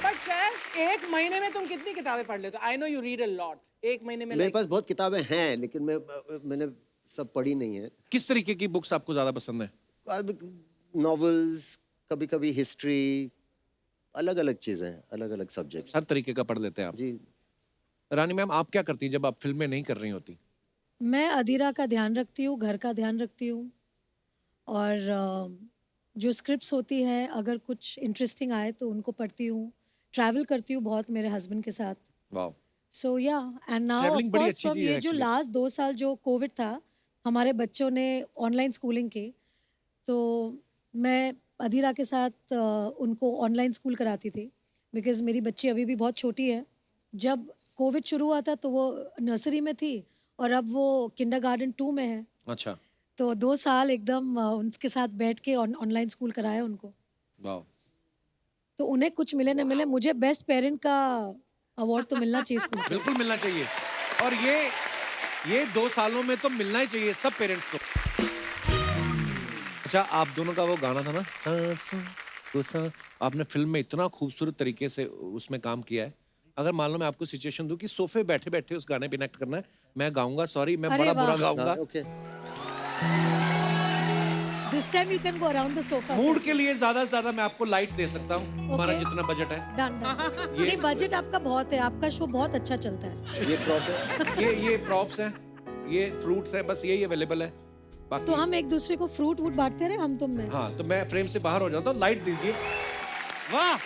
But sir, एक महीने में तुम कितनी किताबें पढ़ लेते हो? I know you read a lot. एक महीने में मेरे पास बहुत किताबें हैं, लेकिन मैंने सब पढ़ी नहीं है। किस तरीके की बुक्स आपको ज्यादा पसंद है? नॉवेल्स, कभी-कभी हिस्ट्री, अलग-अलग चीजें, अलग-अलग सब्जेक्ट्स। हर तरीके का पढ़ लेते हैं आप? जी। रानी मैम, आप क्या करती हैं जब आप फिल्में नहीं कर रही होती? मैं अधीरा का ध्यान रखती हूँ, घर का ध्यान रखती हूँ, और जो स्क्रिप्ट्स होती हैं अगर कुछ इंटरेस्टिंग आए तो उनको पढ़ती हूँ। ट्रैवल करती हूँ बहुत मेरे हस्बैंड के साथ। वाओ। सो या, एंड नाउ ऑफ Travelling बड़ी कोर्स अच्छी फ्रॉम चीज़ है ये जो actually। लास्ट 2 साल जो कोविड था, हमारे बच्चों ने ऑनलाइन स्कूलिंग की, तो मैं अधीरा के साथ उनको ऑनलाइन स्कूल कराती थी, बिकॉज मेरी बच्ची अभी भी बहुत छोटी है। जब कोविड शुरू हुआ था तो वो नर्सरी में थी और अब वो किंडरगार्टन 2 में है। अच्छा। तो 2 साल एकदम उनके साथ बैठ के ऑनलाइन स्कूल कराया उनको। वाओ। तो उन्हें कुछ मिले न मिले, मुझे बेस्ट पेरेंट का अवार्ड तो मिलना चाहिए स्कूल से। बिल्कुल मिलना चाहिए, और ये 2 सालों में तो मिलना ही चाहिए सब पेरेंट्स को। अच्छा, आप दोनों का वो गाना था ना, सा सा तो सा, आपने फिल्म में इतना खूबसूरत तरीके से उसमें काम किया है। अगर मान लो मैं आपको सिचुएशन दूं कि सोफे बैठे बैठे उस गाने पे एक्ट करना है, मैं गाऊंगा, सॉरी मैं बड़ा बुरा गाऊंगा। Okay. This time you can go around the sofa. Mood के लिए ज्यादा से ज्यादा मैं आपको लाइट दे सकता हूँ, हमारा जितना बजट है। डन। नहीं, बजट आपका बहुत है, आपका शो बहुत अच्छा चलता है। ये प्रॉप है, ये प्रॉप्स हैं, ये फ्रूट्स हैं, बस यही अवेलेबल है। बाकी तो हम एक दूसरे को फ्रूट वूट बांटते रहे, हम तुम में। हाँ, तो मैं फ्रेम से बाहर हो जाता हूँ, लाइट दीजिए। वाह।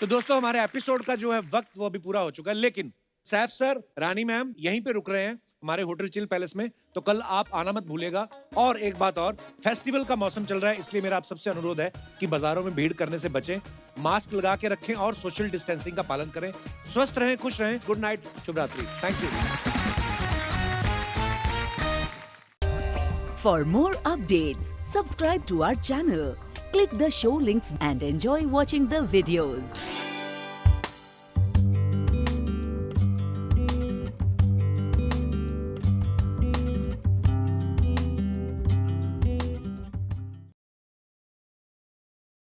तो दोस्तों, हमारे एपिसोड का जो है वक्त वो अभी पूरा हो चुका है, लेकिन सैफ सर, रानी मैम यहीं पे रुक रहे हैं हमारे होटल चिल पैलेस में, तो कल आप आना मत भूलिएगा। और एक बात और, फेस्टिवल का मौसम चल रहा है, इसलिए मेरा आप सबसे अनुरोध है कि बाजारों में भीड़ करने से बचें, मास्क लगा के रखें और सोशल डिस्टेंसिंग का पालन करें। स्वस्थ रहें, खुश रहें। गुड नाइट, शुभ रात्रि। Thank you. For more updates, subscribe to our channel, click the show links and enjoy watching the videos.